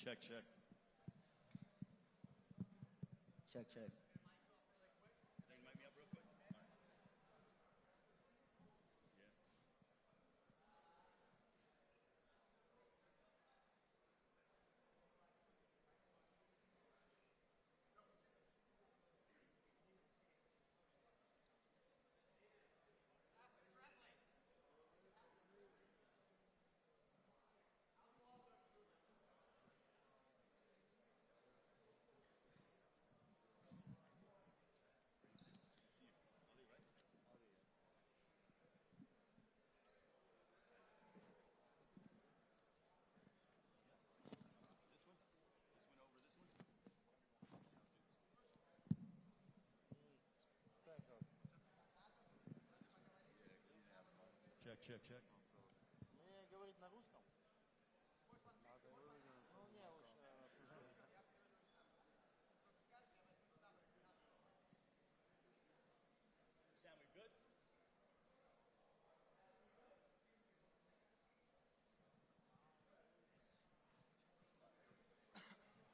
Check, check. Check, check. They mic me up real quick. All right. Yeah. Check, check, check. Мне говорить на русском? Ну, не, лучше Sam, we good?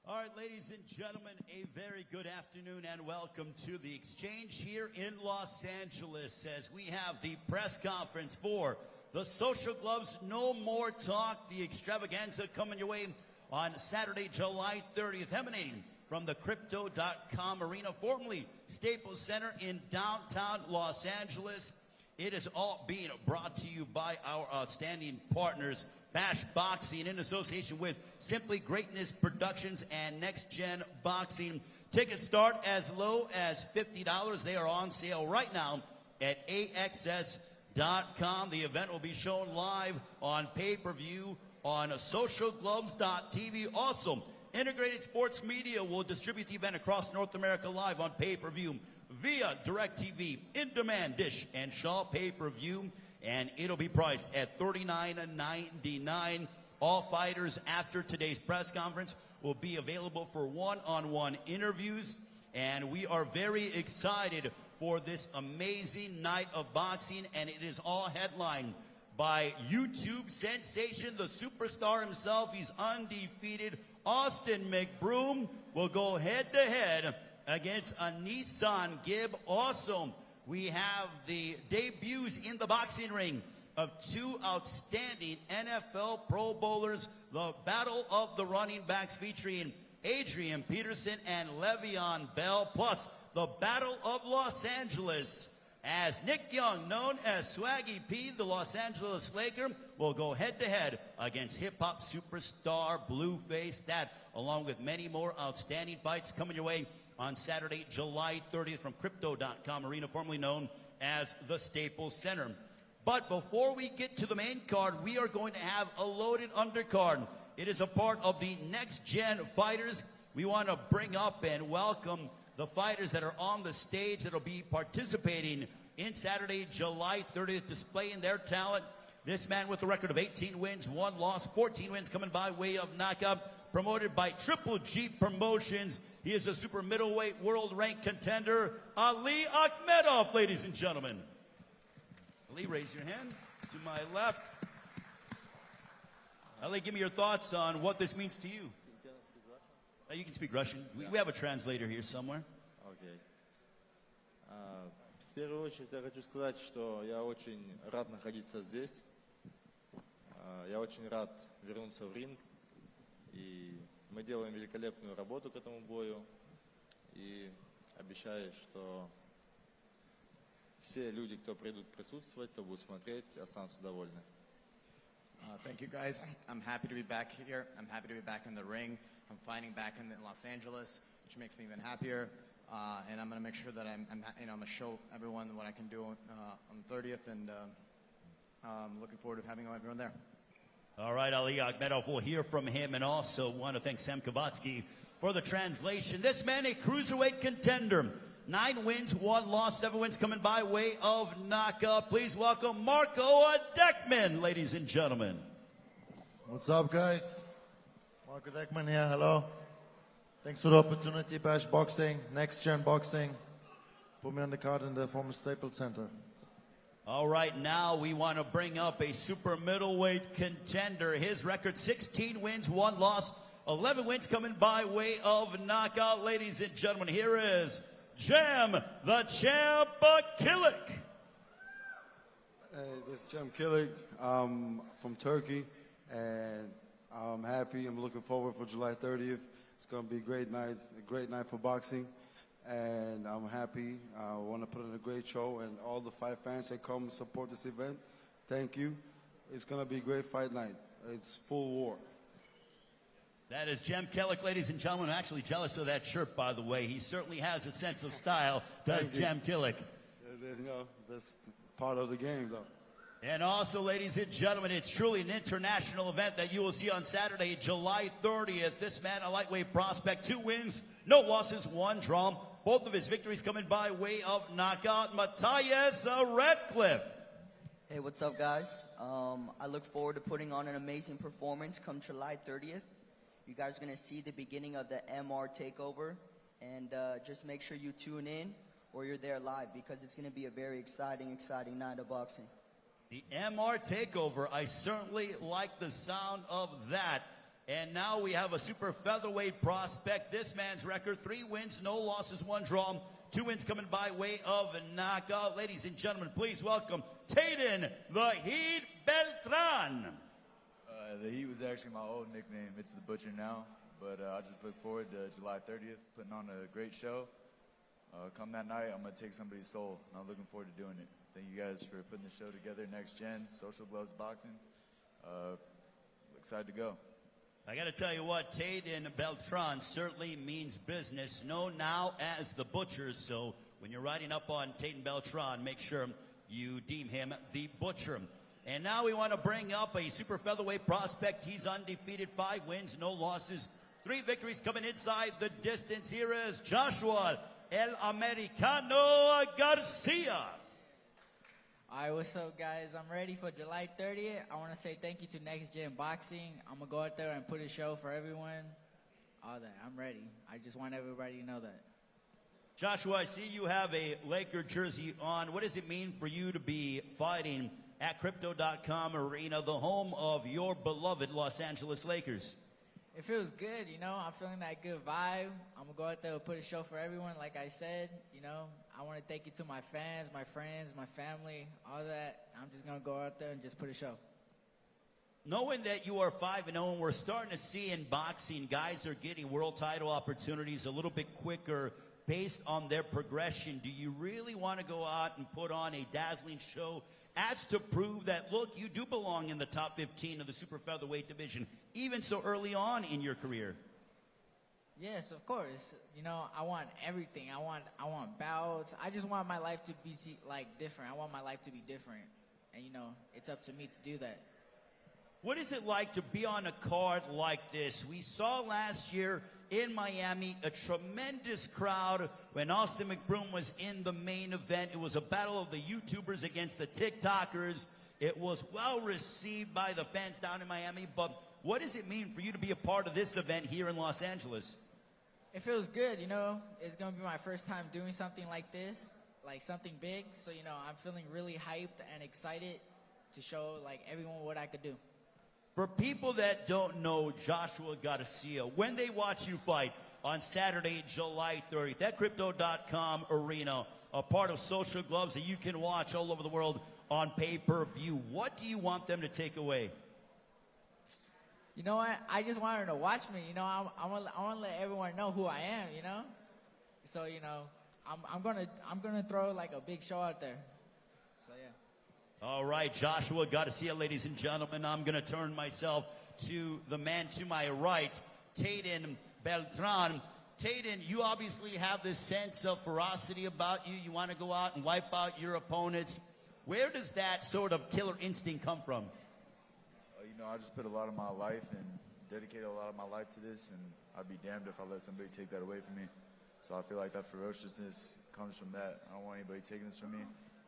All right, ladies and gentlemen, a very good afternoon and welcome to the Exchange here in Los Angeles as we have the press conference for the Social Gloves No More Talk, the extravaganza coming your way on Saturday, July 30th, emanating from the Crypto.com Arena, formerly Staples Center in downtown Los Angeles. It is all being brought to you by our outstanding partners, Bash Boxing, in association with Simply Greatness Productions and Next Gen Boxing. Tickets start as low as $50. They are on sale right now at AXS.com. The event will be shown live on pay-per-view on socialgloves.tv. Also, Integrated Sports Media will distribute the event across North America live on pay-per-view via DirecTV, In-Demand, Dish, and Shaw pay-per-view, and it'll be priced at $39.99. All fighters after today's press conference will be available for one-on-one interviews, and we are very excited for this amazing night of boxing, and it is all headlined by YouTube sensation, the superstar himself. He's undefeated. Austin McBroom will go head-to-head against a Nissan Gibb. Also, we have the debuts in the boxing ring of two outstanding NFL Pro Bowlers, the Battle of the Running Backs featuring Adrian Peterson and Le'Veon Bell, plus the Battle of Los Angeles, as Nick Young, known as Swaggy P, the Los Angeles Laker, will go head-to-head against hip-hop superstar Blueface. That, along with many more outstanding fights, coming your way on Saturday, July 30th from Crypto.com Arena, formerly known as the Staples Center. But before we get to the main card, we are going to have a loaded undercard. It is a part of the next-gen fighters. We want to bring up and welcome the fighters that are on the stage that will be participating in Saturday, July 30th, displaying their talent. This man with a record of 18 wins, 1 loss, 14 wins coming by way of knockout, promoted by Triple G Promotions. He is a super middleweight world ranked contender, Ali Akhmedov, ladies and gentlemen. Ali, raise your hand to my left. Ali, give me your thoughts on what this means to you. You can speak Russian. We have a translator here somewhere. Окей. В первую очередь я хочу сказать, что я очень рад находиться здесь. Я очень рад вернуться в ринг. И мы делаем великолепную работу к этому бою. И обещаю, что все люди, кто придут присутствовать, кто будет смотреть, останутся довольны. Thank you, guys. I'm happy to be back here. I'm happy to be back in the ring. I'm fighting back in Los Angeles, which makes me even happier. And I'm going to make sure that I'm going to show everyone what I can do on the 30th, and looking forward to having everyone there. All right, Ali Akhmedov, we'll hear from him, and also want to thank Sam Kavatsky for the translation. This man, a cruiserweight contender, 9 wins, 1 loss, 7 wins coming by way of knockout. Please welcome Marco Deckman, ladies and gentlemen. What's up, guys? Marco Deckman here, hello. Thanks for the opportunity, Bash Boxing, Next Gen Boxing. Put me on the card in the former Staples Center. All right, now we want to bring up a super middleweight contender. His record, 16 wins, 1 loss, 11 wins coming by way of knockout. Ladies and gentlemen, here is Jam the Champ Killick. Hey, this is Cem Killick. I'm from Turkey, and I'm happy. I'm looking forward for July 30th. It's going to be a great night for boxing, and I'm happy. I want to put on a great show, and all the fight fans that come support this event, thank you. It's going to be a great fight night. It's full war. That is Jem Kellick, ladies and gentlemen. I'm actually jealous of that shirt, by the way. He certainly has a sense of style, does Jem Kellick. That's part of the game, though. And also, ladies and gentlemen, it's truly an international event that you will see on Saturday, July 30th. This man, a lightweight prospect, 2 wins, no losses, 1 draw. Both of his victories coming by way of knockout. Matthias Redcliffe. Hey, what's up, guys? I look forward to putting on an amazing performance come July 30th. You guys are going to see the beginning of the MR takeover. And just make sure you tune in or you're there live because it's going to be a very exciting night of boxing. The MR takeover, I certainly like the sound of that. And now we have a super featherweight prospect. This man's record, 3 wins, no losses, 1 draw. 2 wins coming by way of a knockout. Ladies and gentlemen, please welcome Tayden the Heat Beltran. The Heat was actually my old nickname. It's the Butcher now. But I just look forward to July 30th, putting on a great show. Come that night, I'm going to take somebody's soul, and I'm looking forward to doing it. Thank you guys for putting the show together. Next Gen, Social Gloves Boxing. Excited to go. I got to tell you what, Tayden Beltran certainly means business, known now as the Butcher. So when you're riding up on Tayden Beltran, make sure you deem him the Butcher. And now we want to bring up a super featherweight prospect. He's undefeated, 5 wins, no losses, 3 victories coming inside the distance. Here is Joshua El Americano Garcia. All right, what's up, guys? I'm ready for July 30th. I want to say thank you to Next Gen Boxing. I'm going to go out there and put a show for everyone. All that. I'm ready. I just want everybody to know that. Joshua, I see you have a Laker jersey on. What does it mean for you to be fighting at Crypto.com Arena, the home of your beloved Los Angeles Lakers? It feels good, you know. I'm feeling that good vibe. I'm going to go out there and put a show for everyone, like I said. You know, I want to thank you to my fans, my friends, my family, all that. I'm just going to go out there and just put a show. Knowing that you are 5-0, we're starting to see in boxing, guys are getting world title opportunities a little bit quicker based on their progression. Do you really want to go out and put on a dazzling show as to prove that, look, you do belong in the top 15 of the super featherweight division, even so early on in your career? Yes, of course. You know, I want everything. I want bouts. I just want my life to be, like, different. I want my life to be different. And, you know, it's up to me to do that. What is it like to be on a card like this? We saw last year in Miami a tremendous crowd when Austin McBroom was in the main event. It was a battle of the YouTubers against the TikTokers. It was well received by the fans down in Miami. But what does it mean for you to be a part of this event here in Los Angeles? It feels good, you know. It's going to be my first time doing something like this, like something big. So, you know, I'm feeling really hyped and excited to show, like, everyone what I could do. For people that don't know Joshua Garcia, when they watch you fight on Saturday, July 30th, at Crypto.com Arena, a part of Social Gloves that you can watch all over the world on pay-per-view, what do you want them to take away? You know what? I just want her to watch me. You know, I want to let everyone know who I am. You know, so you know, I'm gonna throw like a big show out there. So yeah. All right, Joshua Garcia, ladies and gentlemen. I'm gonna turn myself to the man to my right, Tayden Beltran. Tayden, you obviously have this sense of ferocity about you. You want to go out and wipe out your opponents. Where does that sort of killer instinct come from? You know, I just put a lot of my life and dedicated a lot of my life to this, and I'd be damned if I let somebody take that away from me. So I feel like that ferociousness comes from that. I don't want anybody taking this from me.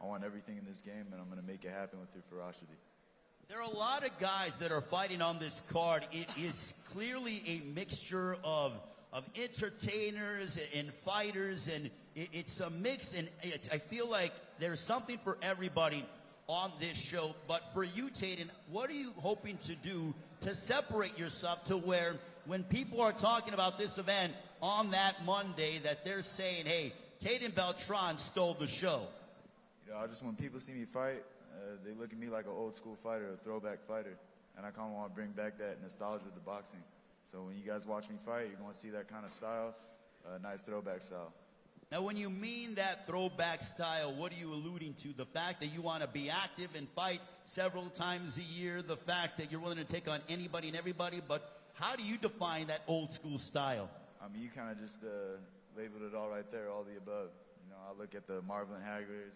I want everything in this game, and I'm going to make it happen with your ferocity. There are a lot of guys that are fighting on this card. It is clearly a mixture of entertainers and fighters, and it's a mix, and I feel like there's something for everybody on this show. But for you, Tayden, what are you hoping to do to separate yourself to where when people are talking about this event on that Monday that they're saying, hey, Tatum Beltran stole the show? You know, when people see me fight, they look at me like an old school fighter, a throwback fighter. And I kind of want to bring back that nostalgia to boxing. So when you guys watch me fight, you're going to see that kind of style, nice throwback style. Now, when you mean that throwback style, what are you alluding to? The fact that you want to be active and fight several times a year, the fact that you're willing to take on anybody and everybody, but how do you define that old school style? I mean, you kind of just labeled it all right there, all the above. You know, I look at the Marvin Haggers,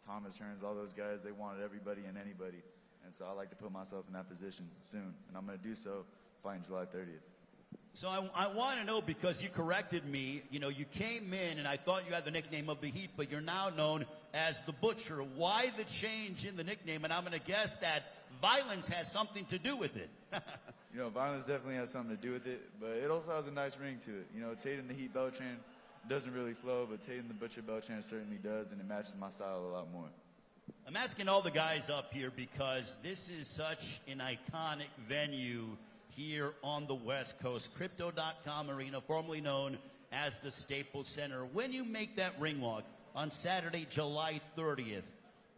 Thomas Hearns, all those guys, they wanted everybody and anybody. And so I like to put myself in that position soon. And I'm going to do so fighting July 30th. So I want to know, because you corrected me, you know, you came in and I thought you had the nickname of the Heat, but you're now known as the Butcher. Why the change in the nickname? And I'm going to guess that violence has something to do with it. You know, violence definitely has something to do with it, but it also has a nice ring to it. You know, Tatum the Heat Beltran doesn't really flow, but Tatum the Butcher Beltran certainly does, and it matches my style a lot more. I'm asking all the guys up here because this is such an iconic venue here on the West Coast. Crypto.com Arena, formerly known as the Staples Center. When you make that ring walk on Saturday, July 30th,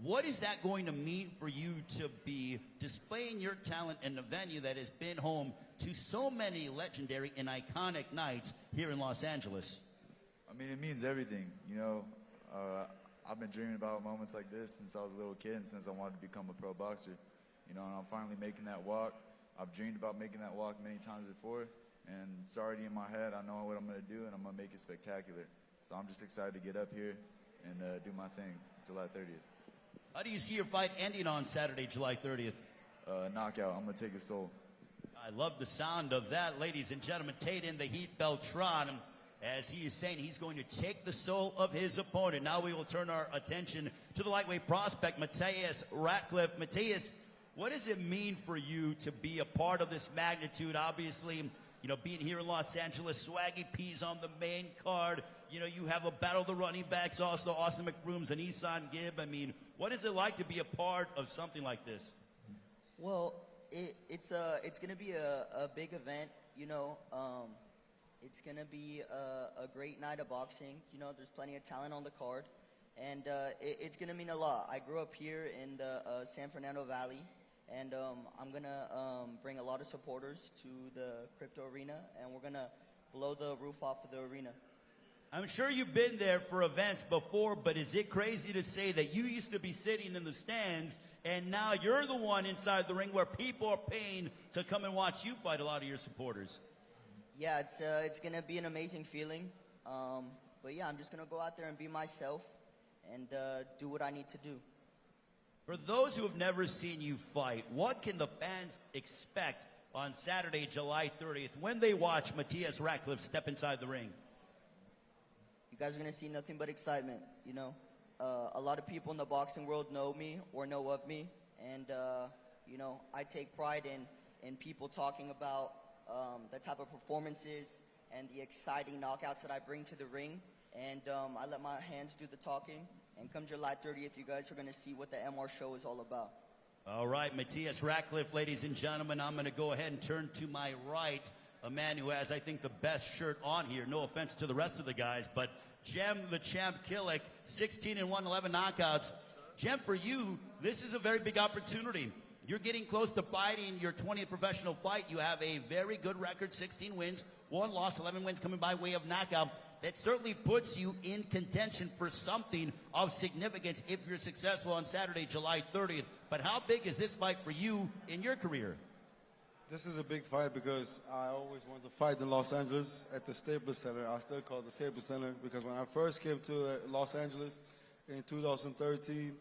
what is that going to mean for you to be displaying your talent in a venue that has been home to so many legendary and iconic nights here in Los Angeles? I mean, it means everything. You know, I've been dreaming about moments like this since I was a little kid and since I wanted to become a pro boxer. You know, and I'm finally making that walk. I've dreamed about making that walk many times before, and it's already in my head. I know what I'm going to do, and I'm going to make it spectacular. So I'm just excited to get up here and do my thing, July 30th. How do you see your fight ending on Saturday, July 30th? Knockout. I'm going to take his soul. I love the sound of that, ladies and gentlemen. Tatum the Heat Beltran, as he is saying he's going to take the soul of his opponent. Now we will turn our attention to the lightweight prospect, Matthias Ratcliffe. Matthias, what does it mean for you to be a part of this magnitude? Obviously, you know, being here in Los Angeles, Swaggy P's on the main card. You know, you have a battle of the running backs, also Austin McBrooms and Isan Gibb. I mean, what is it like to be a part of something like this? Well, it's going to be a big event, you know. It's going to be a great night of boxing. You know, there's plenty of talent on the card. And it's going to mean a lot. I grew up here in the San Fernando Valley. And I'm going to bring a lot of supporters to the crypto arena. And we're going to blow the roof off of the arena. I'm sure you've been there for events before, but is it crazy to say that you used to be sitting in the stands and now you're the one inside the ring where people are paying to come and watch you fight a lot of your supporters? Yeah, it's going to be an amazing feeling. But yeah, I'm just going to go out there and be myself and do what I need to do. For those who have never seen you fight, what can the fans expect on Saturday, July 30th, when they watch Matthias Ratcliffe step inside the ring? You guys are going to see nothing but excitement, you know. A lot of people in the boxing world know me or know of me. And, you know, I take pride in people talking about the type of performances and the exciting knockouts that I bring to the ring. And I let my hands do the talking. And come July 30th, you guys are going to see what the MR show is all about. All right, Matthias Ratcliffe, ladies and gentlemen, I'm going to go ahead and turn to my right, a man who has, I think, the best shirt on here. No offense to the rest of the guys, but Jem the Champ Killick, 16-1, 11 knockouts. Jem, for you, this is a very big opportunity. You're getting close to fighting your 20th professional fight. You have a very good record, 16 wins, 1 loss, 11 wins coming by way of knockout. That certainly puts you in contention for something of significance if you're successful on Saturday, July 30th. But how big is this fight for you in your career? This is a big fight because I always wanted to fight in Los Angeles at the Staples Center. I still call it the Staples Center because when I first came to Los Angeles in 2013,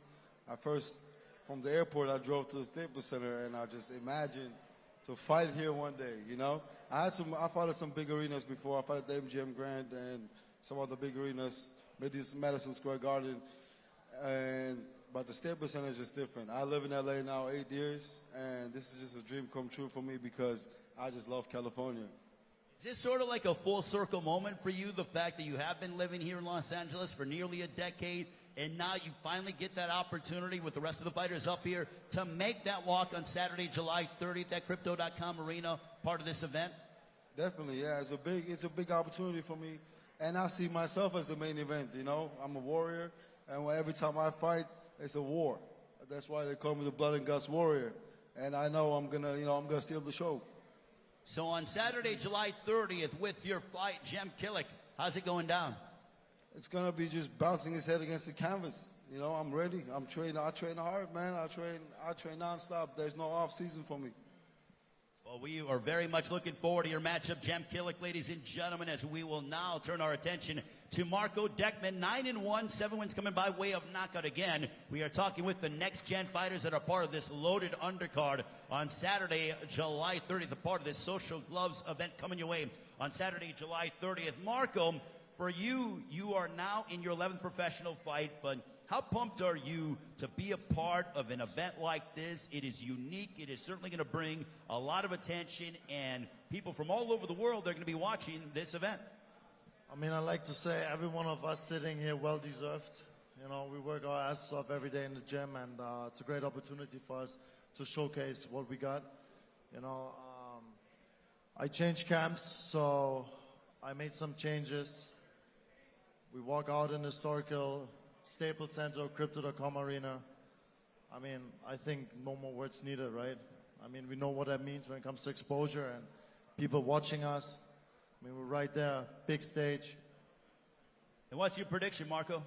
from the airport, I drove to the Staples Center and I just imagined to fight here one day, you know. I fought at some big arenas before. I fought at the MGM Grand and some other big arenas, Madison Square Garden. But the Staples Center is just different. I live in LA now 8 years, and this is just a dream come true for me because I just love California. Is this sort of like a full circle moment for you, the fact that you have been living here in Los Angeles for nearly a decade, and now you finally get that opportunity with the rest of the fighters up here to make that walk on Saturday, July 30th at Crypto.com Arena, part of this event? Definitely, yeah. It's a big opportunity for me, and I see myself as the main event. You know, I'm a warrior, and every time I fight, it's a war. That's why they call me the Blood and Guts Warrior. And I know I'm gonna steal the show. So on Saturday, July 30th, with your fight, Jem Killick, how's it going down? It's gonna be just bouncing his head against the canvas. You know, I'm ready. I'm training. I train hard, man. I train nonstop. There's no off season for me. Well, we are very much looking forward to your matchup, Jem Killick, ladies and gentlemen, as we will now turn our attention to Marco Deckman, 9-1, 7 wins coming by way of knockout again. We are talking with the next-gen fighters that are part of this loaded undercard on Saturday, July 30th, a part of this Social Gloves event coming your way on Saturday, July 30th. Marco, for you, you are now in your 11th professional fight, but how pumped are you to be a part of an event like this? It is unique. It is certainly going to bring a lot of attention, and people from all over the world are going to be watching this event. I mean, I like to say every one of us sitting here well-deserved. You know, we work our asses off every day in the gym, and it's a great opportunity for us to showcase what we got. You know, I changed camps, so I made some changes. We walk out in the historical Staples Center, Crypto.com Arena. I mean, I think no more words needed, right? I mean, we know what that means when it comes to exposure and people watching us. I mean, we're right there, big stage. And what's your prediction, Marco,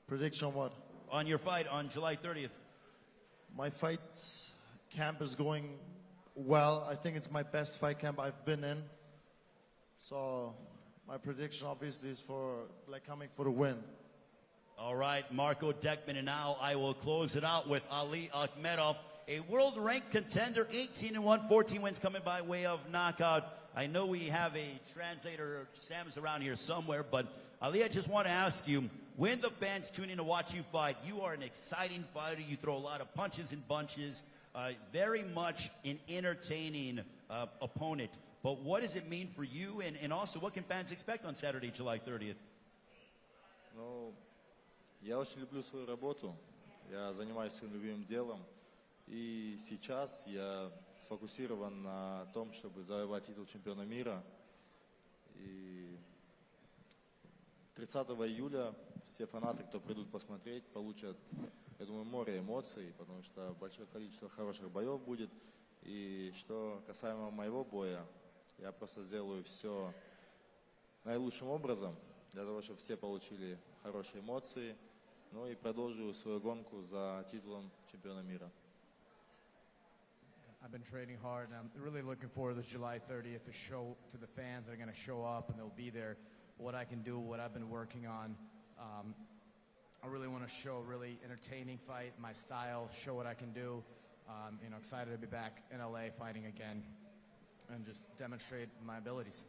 Prediction what? on your fight on July 30th? My fight camp is going well. I think it's my best fight camp I've been in. So my prediction obviously is for coming for the win. All right, Marco Deckman, and now I will close it out with Ali Akhmedov, a world-ranked contender, 18-1, 14 wins coming by way of knockout. I know we have a translator, Sam's around here somewhere, but Ali, I just want to ask you, when the fans tune in to watch you fight, you are an exciting fighter. You throw a lot of punches and bunches, very much an entertaining opponent. But what does it mean for you, and also what can fans expect on Saturday, July 30th? Ну, я очень люблю свою работу, я занимаюсь своим любимым делом, и сейчас я сфокусирован на том, чтобы завоевать титул чемпиона мира. И 30 июля все фанаты, кто придут посмотреть, получат, я думаю, море эмоций, потому что большое количество хороших боев будет. И что касаемо моего боя, я просто сделаю все наилучшим образом, для того, чтобы все получили хорошие эмоции, ну и продолжу свою гонку за титулом чемпиона мира. I've been training hard, and I'm really looking forward to this July 30th to show to the fans that are going to show up and they'll be there what I can do, what I've been working on. I really want to show a really entertaining fight, my style, show what I can do. Excited to be back in LA fighting again and just demonstrate my abilities.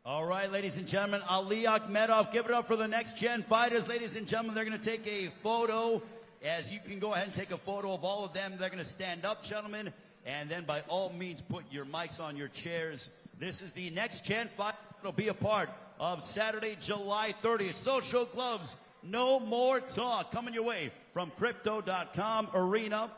All right, ladies and gentlemen, Ali Akhmedov, give it up for the next-gen fighters. Ladies and gentlemen, they're going to take a photo. As you can go ahead and take a photo of all of them. They're going to stand up, gentlemen, and then by all means put your mics on your chairs. This is the next-gen fight that will be a part of Saturday, July 30th. Social Gloves, no more talk. Coming your way from Crypto.com Arena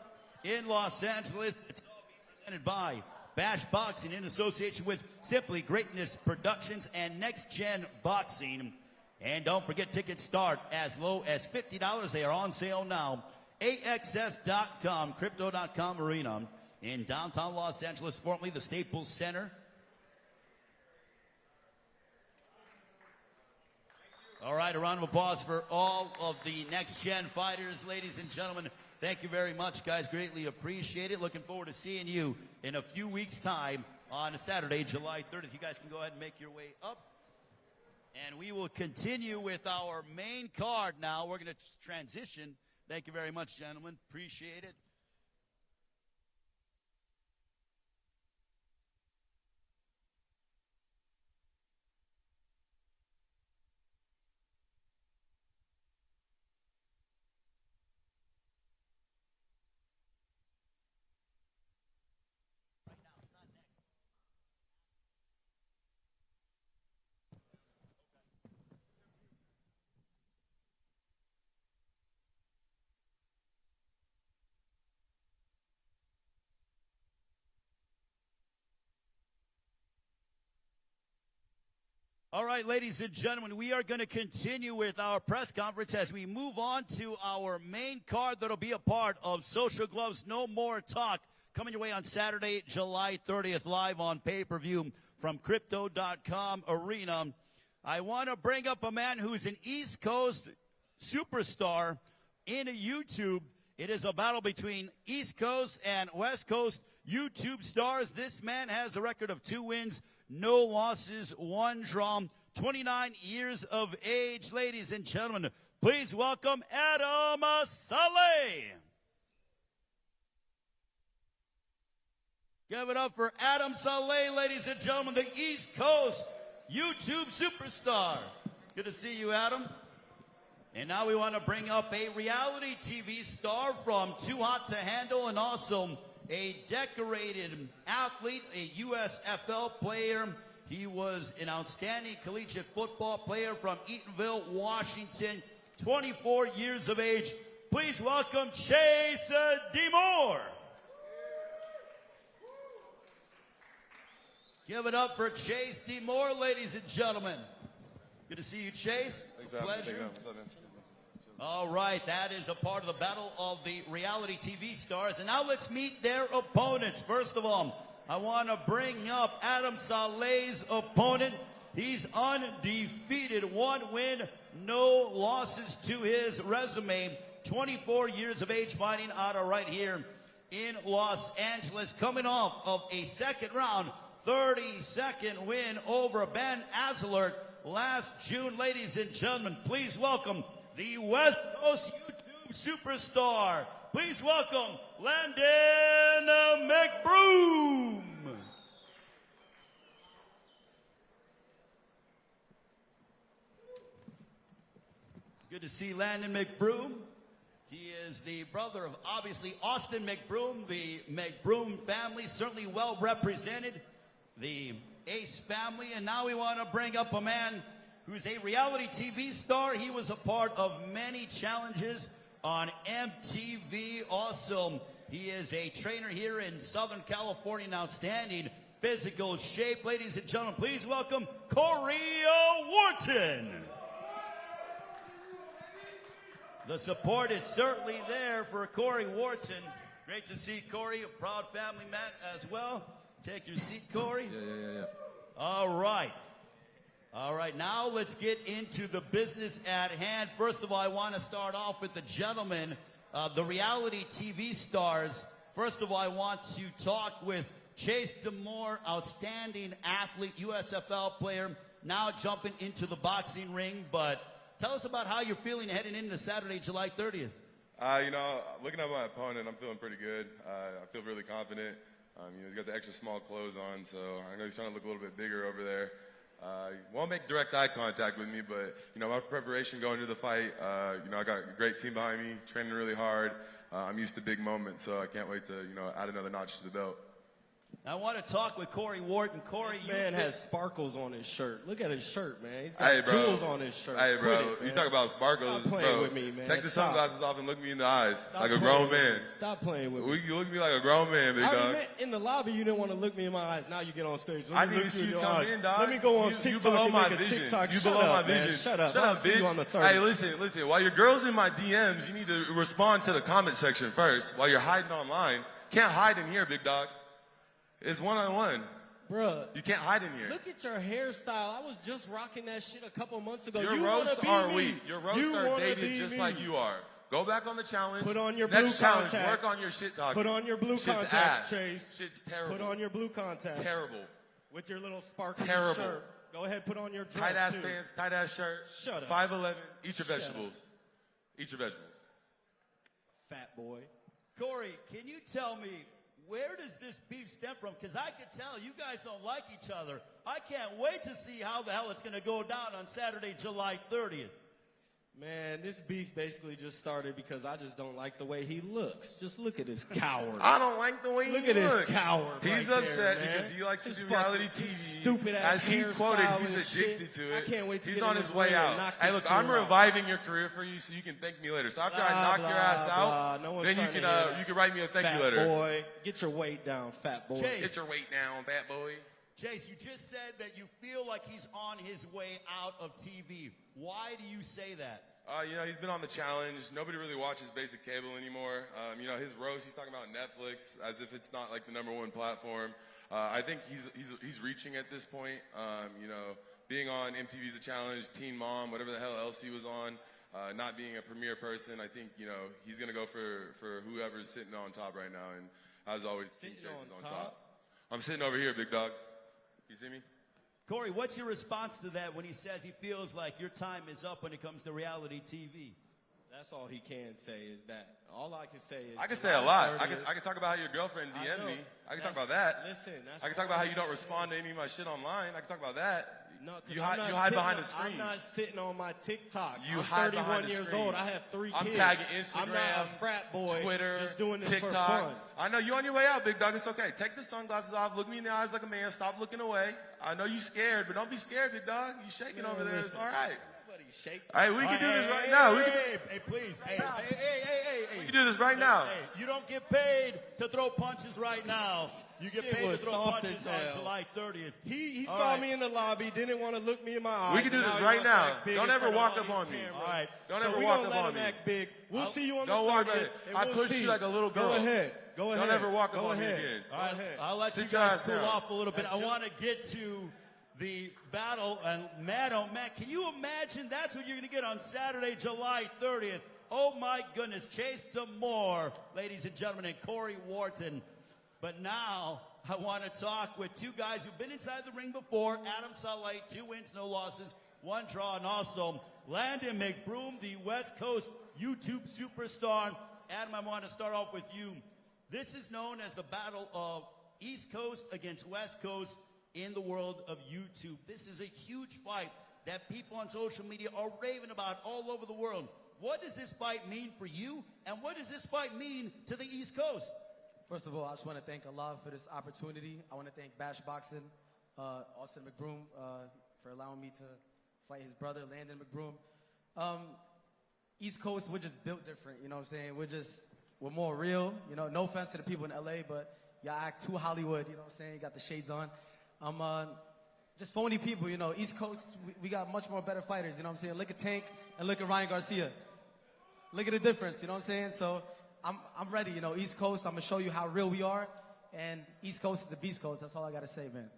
in Los Angeles. It's all being presented by Bash Boxing in association with Simply Greatness Productions and Next Gen Boxing. And don't forget, tickets start as low as $50. They are on sale now. AXS.com, Crypto.com Arena in downtown Los Angeles, formerly the Staples Center. All right, a round of applause for all of the next-gen fighters, ladies and gentlemen. Thank you very much, guys. Greatly appreciate it. Looking forward to seeing you in a few weeks' time on Saturday, July 30th. You guys can go ahead and make your way up. And we will continue with our main card now. We're going to transition. Thank you very much, gentlemen. Appreciate it. All right, ladies and gentlemen, we are going to continue with our press conference as we move on to our main card that'll be a part of Social Gloves No More Talk, coming your way on Saturday, July 30th, live on pay-per-view from Crypto.com Arena. I want to bring up a man who's an East Coast superstar in YouTube. It is a battle between East Coast and West Coast YouTube stars. This man has a record of 2 wins, no losses, 1 draw, 29 years of age. Ladies and gentlemen, please welcome Adam Saleh. Give it up for Adam Saleh, ladies and gentlemen, the East Coast YouTube superstar. Good to see you, Adam. And now we want to bring up a reality TV star from Too Hot to Handle and also a decorated athlete, a USFL player. He was an outstanding collegiate football player from Eatonville, Washington, 24 years of age. Please welcome Chase DeMoore. Give it up for Chase DeMoore, ladies and gentlemen. Good to see you, Chase. Thanks for having me. Pleasure. What's up, man? All right, that is a part of the battle of the reality TV stars. And now let's meet their opponents. First of all, I want to bring up Adam Saleh's opponent. He's undefeated, 1 win, no losses to his resume. 24 years of age, fighting out of right here in Los Angeles, coming off of a second round, 32nd win over Ben Azelert last June. Ladies and gentlemen, please welcome the West Coast YouTube superstar. Please welcome Landon McBroom. Good to see Landon McBroom. He is the brother of, obviously, Austin McBroom. The McBroom family certainly well represented. The Ace family. And now we want to bring up a man who's a reality TV star. He was a part of many challenges on MTV. Also, he is a trainer here in Southern California, in outstanding physical shape. Ladies and gentlemen, please welcome Corey Wharton. The support is certainly there for Corey Wharton. Great to see Corey, a proud family man as well. Take your seat, Corey. Yeah. All right. All right, now let's get into the business at hand. First of all, I want to start off with the gentlemen, the reality TV stars. First of all, I want to talk with Chase DeMoore, outstanding athlete, USFL player, now jumping into the boxing ring. But tell us about how you're feeling heading into Saturday, July 30th. Looking at my opponent, I'm feeling pretty good. I feel really confident. He's got the extra small clothes on, so I know he's trying to look a little bit bigger over there. He won't make direct eye contact with me, but, my preparation going into the fight, I got a great team behind me, training really hard. I'm used to big moments, so I can't wait to, add another notch to the belt. I want to talk with Corey Wharton. Corey, This man has sparkles on his shirt. Look at his shirt, man. He's got jewels on his shirt. Hey, bro, Quit it, you man. talk about sparkles. Stop playing bro, with me, man. Take the Stop. sunglasses off and look me in the eyes Stop like a playing grown with man. me. Stop playing with me. You look at me like a grown man, big I already dog. meant in the lobby you didn't want to look me in my eyes. Now you get on stage. I Let me need look to see in you your come eyes. in, dog. Let me go on you TikTok below and my make a vision. TikTok. You Shut below up, my man. vision. Shut up. Shut I'll up, see bitch. you on the 30th. Hey, listen. While your girl's in my DMs, you need to respond to the comment section first. While you're hiding online, can't hide in here, big dog. It's one-on-one. Bruh, You can't hide in here. look at your hairstyle. I was just rocking that shit a couple months ago. Your you roasts wanna be are me. weak. Your roasts You are wanna dated be just me. like you are. Go back on the challenge. Put on your Next blue challenge, contacts. work on your shit talking. Put on your blue Shit's contacts, ass. Chase. Shit's terrible. Put on your blue contacts. Terrible. With your little sparkly Terrible. shirt. Go ahead, put on your dress, Tight ass too. pants, tight ass shirt. Shut up. 5'11". Eat your Shut vegetables. Eat your vegetables. Fat boy. Corey, can you tell me, where does this beef stem from? Because I can tell you guys don't like each other. I can't wait to see how the hell it's going to go down on Saturday, July 30th. Man, this beef basically just started because I just don't like the way he looks. Just look at his coward. I don't like the way Look he at his looks. coward. He's right upset there, man. because he likes to His do fucking reality TV. Stupid ass As he quoted, hairstyle he's and addicted shit. to it. I can't wait to He's get on in his this way ring and out. knock Hey, this look, I'm fool out. reviving your career for you so you can thank me later. So after I knock your ass out, No one's then you trying to can hear that. you can write me a thank Fat you letter. boy, get your weight down, fat boy. Chase. Get your weight down, fat boy. Jace, you just said that you feel like he's on his way out of TV. Why do you say that? You know, he's been on the challenge. Nobody really watches basic cable anymore. You know, his roast, he's talking about Netflix as if it's not like the #1 platform. I think he's reaching at this point. You know, being on MTV's A Challenge, Teen Mom, whatever the hell else he was on, not being a premier person, I think, you know, he's going to go for whoever's sitting on top right now. And as always, Team Chase is on top. I'm sitting over here, big dog. You see me? Corey, what's your response to that when he says he feels like your time is up when it comes to reality TV? That's all he can say is that. All I can say is. I can say a lot. I can talk about how your girlfriend DM'd me. I can talk about that. Listen, that's I can talk about how you don't respond to any of my shit online. I can talk about that. No, you hide behind the screen. I'm not sitting on my TikTok. You I'm hide 31 behind the years screen. old. I have 3 kids. I'm tagging Instagram, I'm not a frat boy. Twitter, just doing this TikTok. for fun. I know you're on your way out, big dog. It's okay. Take the sunglasses off. Look me in the eyes like a man. Stop looking away. I know you're scared, but don't be scared, big dog. You shaking over there. It's all right. Nobody's shaking. All right, we can do this right now. Hey, please. Hey. We can do this right now. Hey, you don't get paid to throw punches right now. You get Shit paid to was throw soft punches as on hell. July 30th. He saw me in the lobby, didn't want to look me in my eyes. We can do and this now he right wants to now. act big Don't in ever front of walk all up these on me. cameras. All right. Don't so ever we walk gonna up let on him me. act big. We'll see you on the Don't walk 30th, up. and I we'll pushed see. you like a little girl. Go ahead. Go ahead. Don't ever walk up Go on me ahead. again. Go All right, ahead. I'll let you Sit your guys ass cool down. off a little bit. I want to get to the battle. And man, oh man, can you imagine that's what you're going to get on Saturday, July 30th? Oh my goodness, Chase Demore, ladies and gentlemen, and Corey Wharton. But now I want to talk with two guys who've been inside the ring before. Adam Saleh, 2 wins, no losses, 1 draw, and also Landon McBroom, the West Coast YouTube superstar. Adam, I want to start off with you. This is known as the battle of East Coast against West Coast in the world of YouTube. This is a huge fight that people on social media are raving about all over the world. What does this fight mean for you, and what does this fight mean to the East Coast? First of all, I just want to thank Allah for this opportunity. I want to thank Bash Boxing, Austin McBroom, for allowing me to fight his brother, Landon McBroom. East Coast, we're just built different, you know what I'm saying? We're more real, you know, no offense to the people in LA, but y'all act too Hollywood, you know what I'm saying? You got the shades on. Just phony people, you know. East Coast, we got much more better fighters, you know what I'm saying? Look at Tank and look at Ryan Garcia. Look at the difference, you know what I'm saying? So I'm ready, you know. East Coast, I'm going to show you how real we are. And East Coast is the Beast Coast. That's all I got to say, man.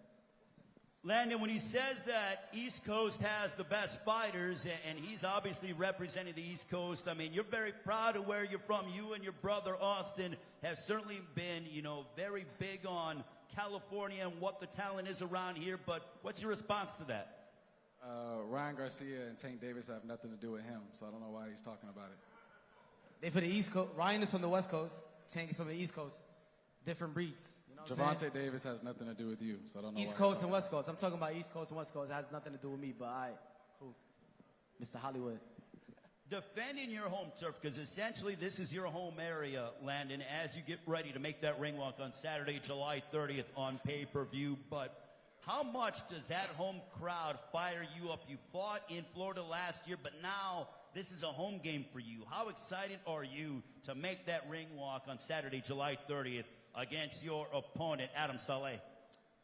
Landon, when he says that East Coast has the best fighters, and he's obviously representing the East Coast, I mean, you're very proud of where you're from. You and your brother, Austin, have certainly been, you know, very big on California and what the talent is around here. But what's your response to that? Ryan Garcia and Tank Davis have nothing to do with him, so I don't know why he's talking about it. They for the East Coast. Ryan is from the West Coast. Tank is from the East Coast. Different breeds. You know what I'm saying? Javante Davis has nothing to do with you, so I don't know East why Coast and West Coast. I'm talking about East Coast and West Coast. It has nothing to do with me, but all right, cool. Mr. Hollywood. Defending your home turf, because essentially this is your home area, Landon, as you get ready to make that ring walk on Saturday, July 30th on pay-per-view. But how much does that home crowd fire you up? You fought in Florida last year, but now this is a home game for you. How excited are you to make that ring walk on Saturday, July 30th against your opponent, Adam Saleh?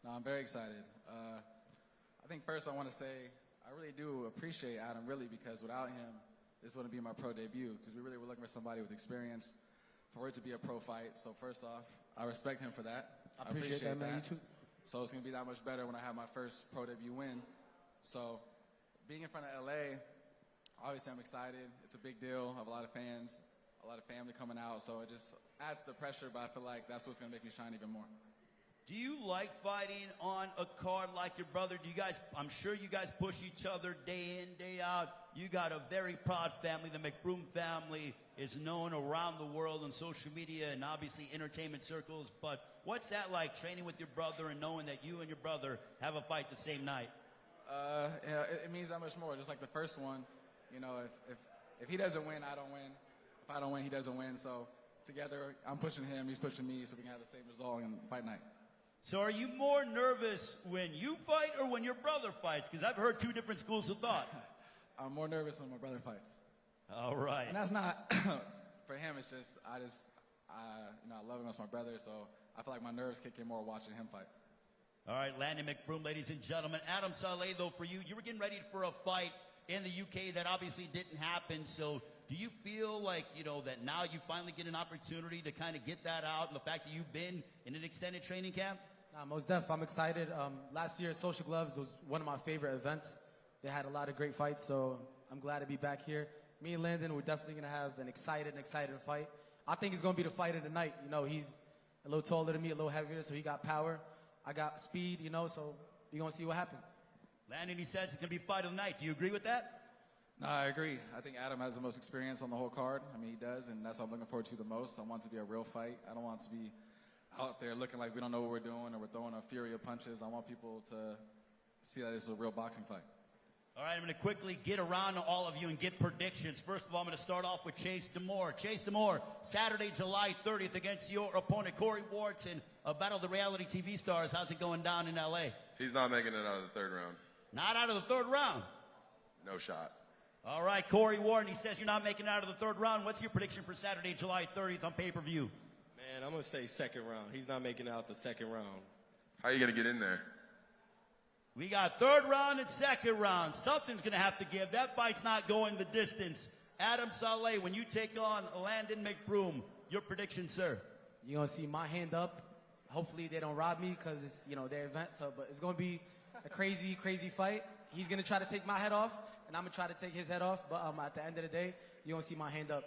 No, I'm very excited. I think first I want to say I really do appreciate Adam, really, because without him, this wouldn't be my pro debut, because we really were looking for somebody with experience for it to be a pro fight. So first off, I respect him for that. I appreciate that, man. You too. So it's going to be that much better when I have my first pro debut win. So being in front of LA, obviously I'm excited. It's a big deal. I have a lot of fans, a lot of family coming out. So it just adds to the pressure, but I feel like that's what's going to make me shine even more. Do you like fighting on a card like your brother? Do you guys, I'm sure you guys push each other day in, day out. You got a very proud family. The McBroom family is known around the world on social media and obviously entertainment circles. But what's that like, training with your brother and knowing that you and your brother have a fight the same night? Yeah, it means that much more. Just like the first one, you know, if he doesn't win, I don't win. If I don't win, he doesn't win. So together, I'm pushing him, he's pushing me, so we can have the same result in fight night. So are you more nervous when you fight or when your brother fights? Because I've heard 2 different schools of thought. I'm more nervous when my brother fights. All right. And that's not, for him, it's just, you know, I love him as my brother, so I feel like my nerves kick in more watching him fight. All right, Landon McBroom, ladies and gentlemen. Adam Saleh, though, for you, you were getting ready for a fight in the UK that obviously didn't happen. So do you feel like, that now you finally get an opportunity to kind of get that out, and the fact that you've been in an extended training camp? Nah, most def, I'm excited. Last year, Social Gloves was one of my favorite events. They had a lot of great fights, so I'm glad to be back here. Me and Landon, we're definitely going to have an exciting fight. I think it's going to be the fight of the night. He's a little taller than me, a little heavier, so he got power. I got speed, so you're going to see what happens. Landon, he says it's going to be fight of the night. Do you agree with that? No, I agree. I think Adam has the most experience on the whole card. I mean, he does, and that's what I'm looking forward to the most. I want it to be a real fight. I don't want it to be out there looking like we don't know what we're doing or we're throwing a fury of punches. I want people to see that it's a real boxing fight. All right, I'm going to quickly get around to all of you and get predictions. First of all, I'm going to start off with Chase D'Amore. Chase D'Amore, Saturday, July 30th against your opponent, Corey Wharton, a battle of the reality TV stars. How's it going down in L.A.? He's not making it out of the third round. Not out of the third round? No shot. All right, Corey Wharton, he says you're not making it out of the third round. What's your prediction for Saturday, July 30th on pay-per-view? Man, I'm going to say second round. He's not making it out the second round. How are you going to get in there? We got third round and second round. Something's going to have to give. That fight's not going the distance. Adam Saleh, when you take on Landon McBroom, your prediction, sir? You're going to see my hand up. Hopefully they don't rob me because it's, their event. But it's going to be a crazy, crazy fight. He's going to try to take my head off, and I'm going to try to take his head off. But at the end of the day, you're going to see my hand up.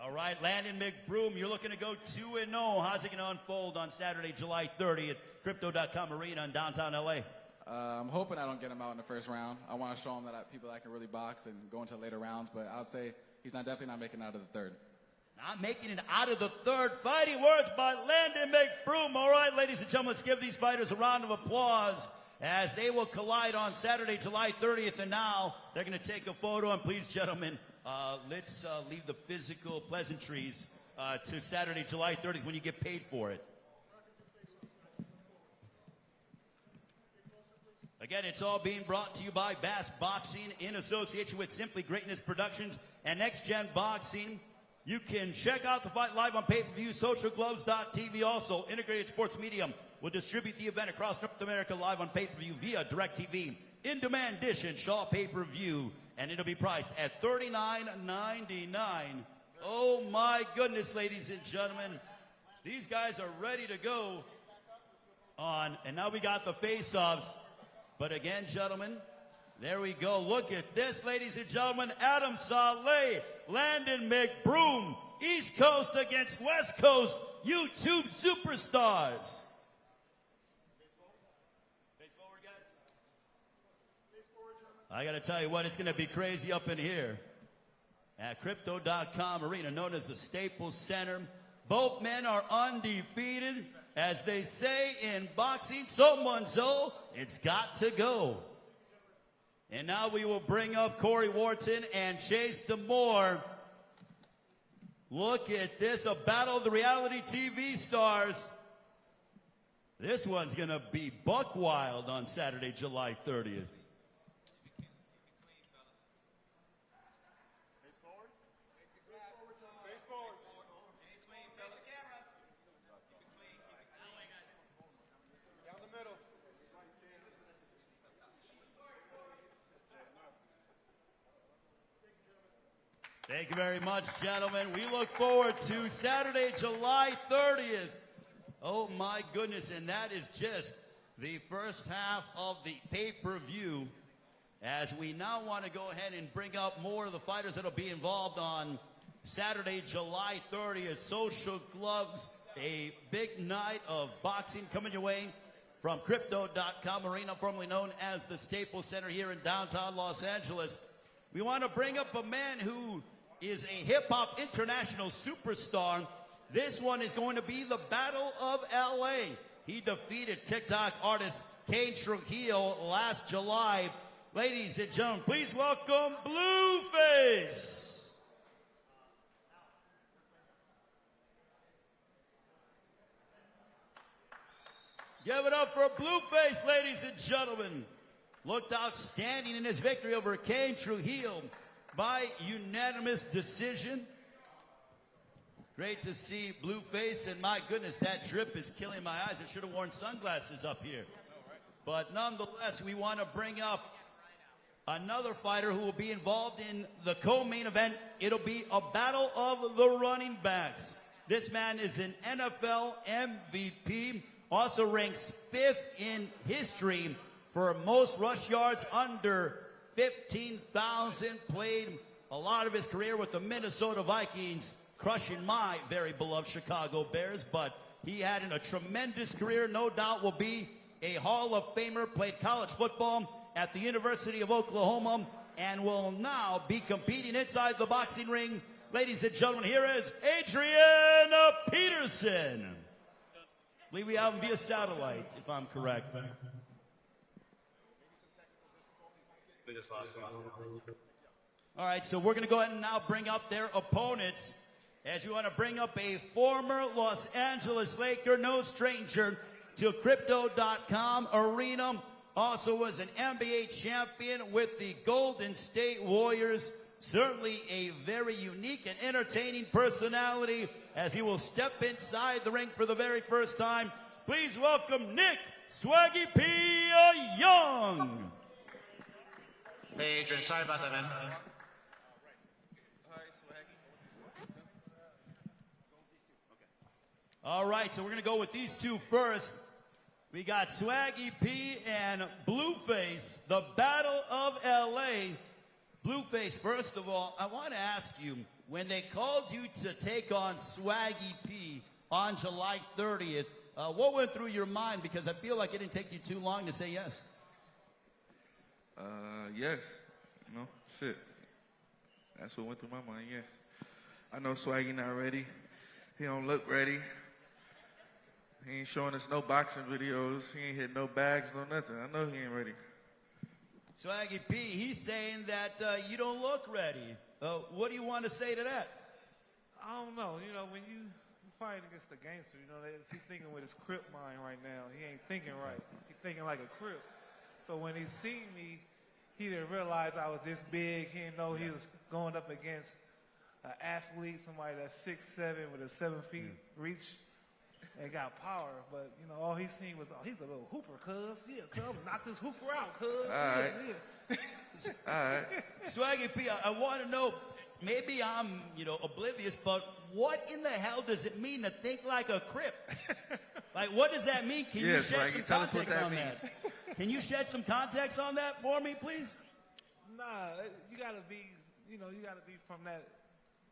All right, Landon McBroom, you're looking to go 2-0. How's it going to unfold on Saturday, July 30th, Crypto.com Arena in downtown L.A.? I'm hoping I don't get him out in the first round. I want to show him that people that can really box and go into later rounds, but I'll say he's definitely not making it out of the third. Not making it out of the third. Fighting words by Landon McBroom. All right, ladies and gentlemen, let's give these fighters a round of applause as they will collide on Saturday, July 30th. And now they're going to take a photo. And please, gentlemen, let's leave the physical pleasantries to Saturday, July 30th when you get paid for it. Again, it's all being brought to you by Bass Boxing in association with Simply Greatness Productions and Next Gen Boxing. You can check out the fight live on pay-per-view, socialgloves.tv. Also, Integrated Sports Medium will distribute the event across North America live on pay-per-view via DirecTV, in-demand dish, and Shaw pay-per-view. And it'll be priced at $39.99. Oh, my goodness, ladies and gentlemen. These guys are ready to go on. And now we got the face-offs. But again, gentlemen, there we go. Look at this, ladies and gentlemen. Adam Saleh, Landon McBroom, East Coast against West Coast, YouTube superstars. I got to tell you what, it's going to be crazy up in here at Crypto.com Arena, known as the Staples Center. Both men are undefeated. As they say in boxing, someone's it's got to go. And now we will bring up Corey Wharton and Chase D'Amore. Look at this, a battle of the reality TV stars. This one's going to be buck wild on Saturday, July 30th. Thank you very much, gentlemen. We look forward to Saturday, July 30th. Oh, my goodness, and that is just the first half of the pay-per-view. As we now want to go ahead and bring up more of the fighters that will be involved on Saturday, July 30th. Social Gloves, a big night of boxing coming your way from Crypto.com Arena, formerly known as the Staples Center here in downtown Los Angeles. We want to bring up a man who is a hip-hop international superstar. This one is going to be the Battle of L.A. He defeated TikTok artist Kane Trujillo last July. Ladies and gentlemen, please welcome Blueface. Give it up for Blueface, ladies and gentlemen. Looked outstanding in his victory over Kane Trujillo by unanimous decision. Great to see Blueface, and my goodness, that drip is killing my eyes. I should have worn sunglasses up here. But nonetheless, we want to bring up another fighter who will be involved in the co-main event. It'll be a battle of the running backs. This man is an NFL MVP, also ranks 5th in history for most rush yards under 15,000, played a lot of his career with the Minnesota Vikings, crushing my very beloved Chicago Bears, but he had a tremendous career, no doubt will be a Hall of Famer, played college football at the University of Oklahoma, and will now be competing inside the boxing ring. Ladies and gentlemen, here is Adrian Peterson. I believe we have him via satellite, if I'm correct. All right, so we're going to go ahead and now bring up their opponents, as we want to bring up a former Los Angeles Laker, no stranger to Crypto.com arena. Also was an NBA champion with the Golden State Warriors. Certainly a very unique and entertaining personality as he will step inside the ring for the very first time. Please welcome Nick Swaggy P. Young. Hey, Adrian, sorry about that, man. All right, so we're going to go with these two first. We got Swaggy P and Blueface, the Battle of L.A. Blueface, first of all, I want to ask you, when they called you to take on Swaggy P on July 30th, what went through your mind? Because I feel like it didn't take you too long to say yes. Yes. You know, shit. That's what went through my mind, yes. I know Swaggy not ready. He don't look ready. He ain't showing us no boxing videos. He ain't hit no bags, no nothing. I know he ain't ready. Swaggy P, he's saying that you don't look ready. What do you want to say to that? I don't know. You know, when you fight against the gangster, you know, he's thinking with his Crip mind right now. He ain't thinking right. He's thinking like a Crip. So when he seen me, he didn't realize I was this big. He didn't know he was going up against an athlete, somebody that's 6'7" with a 7 feet reach. And got power, but you know, all he seen was, oh, he's a little hooper, cuz. Yeah, cuz, knock this hooper out, cuz. All right. Yeah. All right. Swaggy P, I want to know, maybe I'm, oblivious, but what in the hell does it mean to think like a Crip? Like, what does that mean? Can you shed some context on that? Can you shed some context on that for me, please? Nah, you gotta be, you gotta be from that,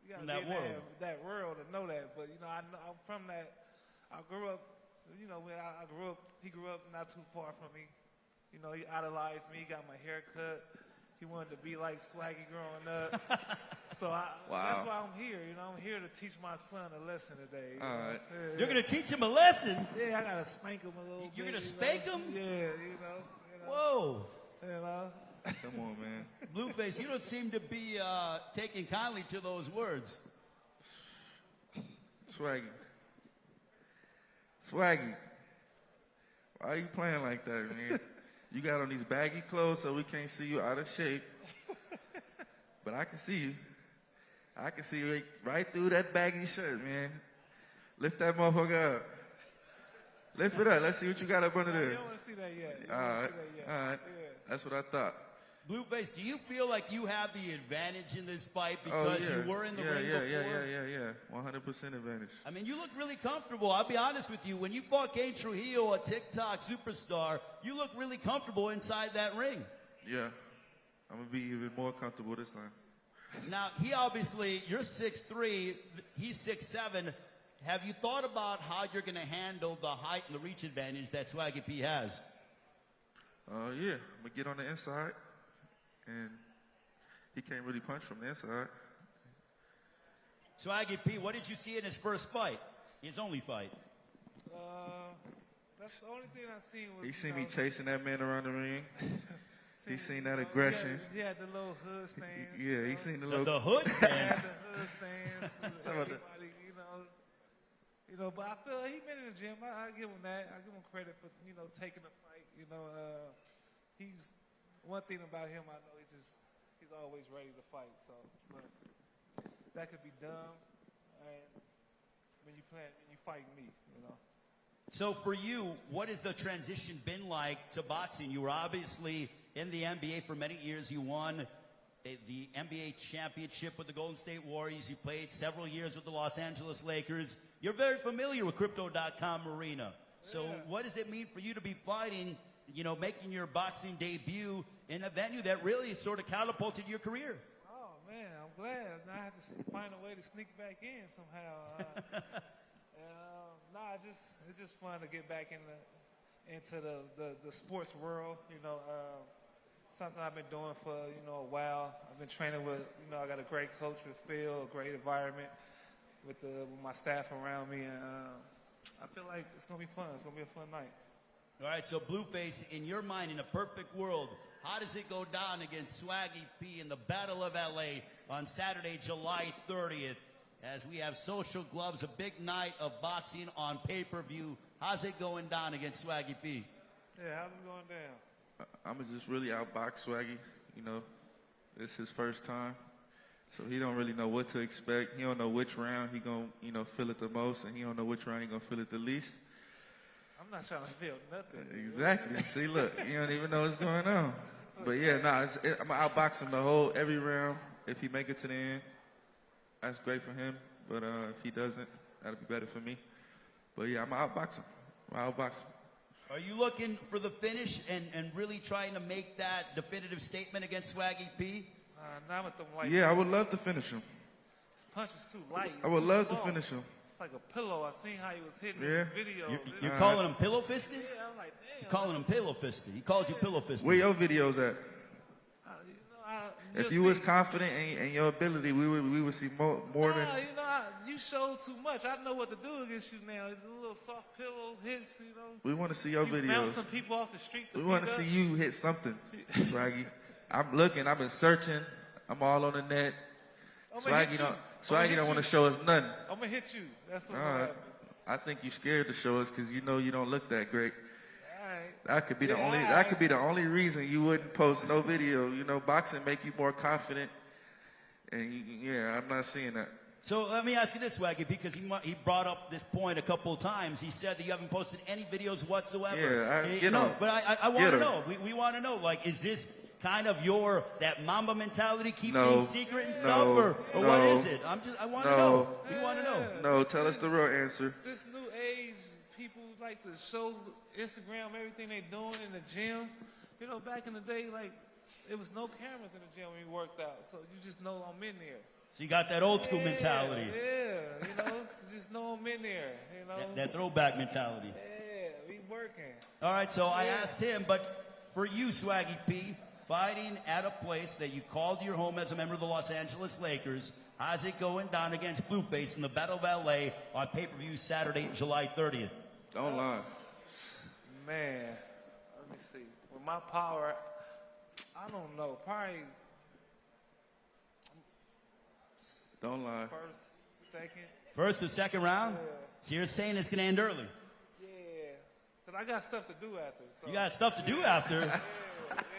you gotta from be that world. That world to know that. But I'm from that. I grew up, when I grew up, he grew up not too far from me. He idolized me, got my hair cut. He wanted to be like Swaggy growing up. So that's why I'm here, I'm here to teach my son a lesson today. All right. Yeah, You're going to teach him a lesson? Yeah, I got to spank him a little bit. You're going to spank him? Yeah, Whoa. Come on, man. Blueface, you don't seem to be taking kindly to those words. Swaggy, why are you playing like that, man? You got on these baggy clothes so we can't see you out of shape. But I can see you. I can see you right through that baggy shirt, man. Lift that motherfucker up. Lift it up. Let's see what you got up under there. You don't want to see that yet. All right. Yeah. That's what I thought. Blueface, do you feel like you have the advantage in this fight because you were in the ring before? Yeah. 100% advantage. I mean, you look really comfortable. I'll be honest with you. When you fought Kane Trujillo, a TikTok superstar, you look really comfortable inside that ring. Yeah. I'm going to be even more comfortable this time. Now, you're 6'3", he's 6'7". Have you thought about how you're going to handle the height and the reach advantage that Swaggy P has? Yeah. I'm going to get on the inside. And he can't really punch from the inside. Swaggy P, what did you see in his first fight? His only fight? That's the only thing I seen was. He seen me chasing that man around the ring. He seen that aggression. He had the little hood stands. Yeah, he seen the little. The hood stands? The hood stands. Everybody, but I feel he been in the gym. I give him that. I give him credit for, taking the fight. He's. One thing about him, I know he's always ready to fight. So, but that could be dumb. And when you fight me, you know. So for you, what has the transition been like to boxing? You were obviously in the NBA for many years. You won the NBA championship with the Golden State Warriors. You played several years with the Los Angeles Lakers. You're very familiar with Crypto.com Arena. So what does it mean for you to be fighting, you know, making your boxing debut in a venue that really sort of catapulted your career? Oh, man, I'm glad. Now I have to find a way to sneak back in somehow. It's just fun to get back into the sports world, you know. Something I've been doing for, you know, a while. I've been training with, you know, I got a great coach with Phil, a great environment with my staff around me, and I feel like it's gonna be fun. It's gonna be a fun night. All right, so Blueface, in your mind, in a perfect world, how does it go down against Swaggy P in the Battle of LA on Saturday, July 30th, as we have Social Gloves, a big night of boxing on pay-per-view? How's it going down against Swaggy P? Yeah, how's it going down? I'm gonna just really outbox Swaggy. You know, it's his first time, so he don't really know what to expect. He don't know which round he gonna, you know, feel it the most, and he don't know which round he gonna feel it the least. I'm not trying to feel nothing. Exactly. See, look, you don't even know what's going on. But yeah, I'm gonna outbox him every round. If he make it to the end, that's great for him. But if he doesn't, that'll be better for me. But yeah, I'm gonna outbox him. Are you looking for the finish and really trying to make that definitive statement against Swaggy P? Not with them light. Yeah, I would love to finish him. His punch is too light. I would love soft. to finish him. It's like a pillow. I seen how he was hitting Yeah. in the video. You're calling him pillow fisted? Yeah, I'm like, damn. You're calling him pillow fisted. He called you pillow fisted. Where your videos at? If you was confident in your ability, we would see more than. You know, you showed too much. I know what to do against you now. A little soft pillow hits, you know. We want to see your you videos. Bouncing people off the street. We want to see you hit something, Swaggy. I'm looking. I've been searching. I'm all on the net. Swaggy don't want to show us nothing. I'm gonna hit you. That's what. I think you're scared to show us because you know you don't look that great. Alright. That could be the only. That could be the only reason you wouldn't post no video. You know, boxing make you more confident, and yeah, I'm not seeing that. So let me ask you this, Swaggy, because he brought up this point a couple of times. He said that you haven't posted any videos whatsoever. Yeah, but I want to know. We want to know. Like, is this kind of that Mamba mentality, keep things secret and stuff, or what is it? I want to know. We want to know. No, tell us the real answer. This new age, people like to show Instagram everything they doing in the gym. You know, back in the day, like, there was no cameras in the gym when you worked out, so you just know I'm in there. So you got that old school mentality. Yeah, you know, you just know I'm in there, you know. That throwback mentality. Yeah, we working. All right, so I asked him, but for you, Swaggy P, fighting at a place that you called your home as a member of the Los Angeles Lakers, how's it going down against Blueface in the Battle of LA on pay-per-view Saturday, July 30th? Don't lie. Man, let me see. With my power, I don't know, probably don't lie. First or second round? Yeah. So you're saying it's going to end early? Yeah, because I got stuff to do after. So. You got stuff to do after? Yeah.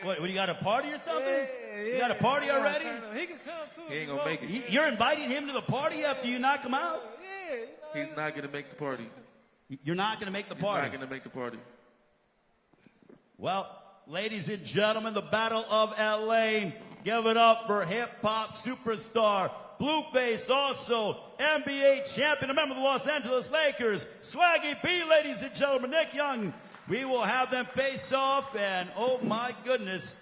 What, you got a party or something? Yeah. You got a party already? He can come too. He ain't gonna make it. You're inviting him to the party after you knock him out? Yeah, you know, He's not gonna make the party. You're not going to make the party? He's not gonna make the party. Well, ladies and gentlemen, the Battle of LA. Give it up for hip-hop superstar Blueface, also NBA champion, a member of the Los Angeles Lakers, Swaggy P, ladies and gentlemen, Nick Young. We will have them face off, and oh my goodness,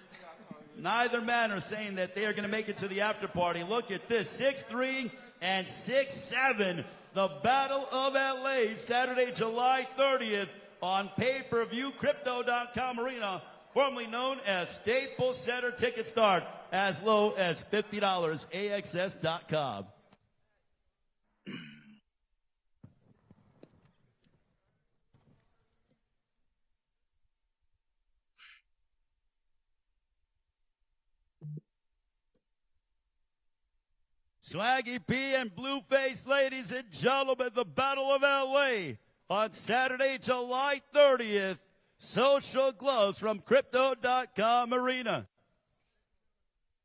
neither man are saying that they are going to make it to the after party. Look at this, 6'3" and 6'7", the Battle of LA, Saturday, July 30th on pay-per-view, Crypto.com Arena, formerly known as Staples Center. Tickets start as low as $50, AXS.com. Swaggy P and Blueface, ladies and gentlemen, the Battle of LA on Saturday, July 30th. Social Gloves from Crypto.com Arena.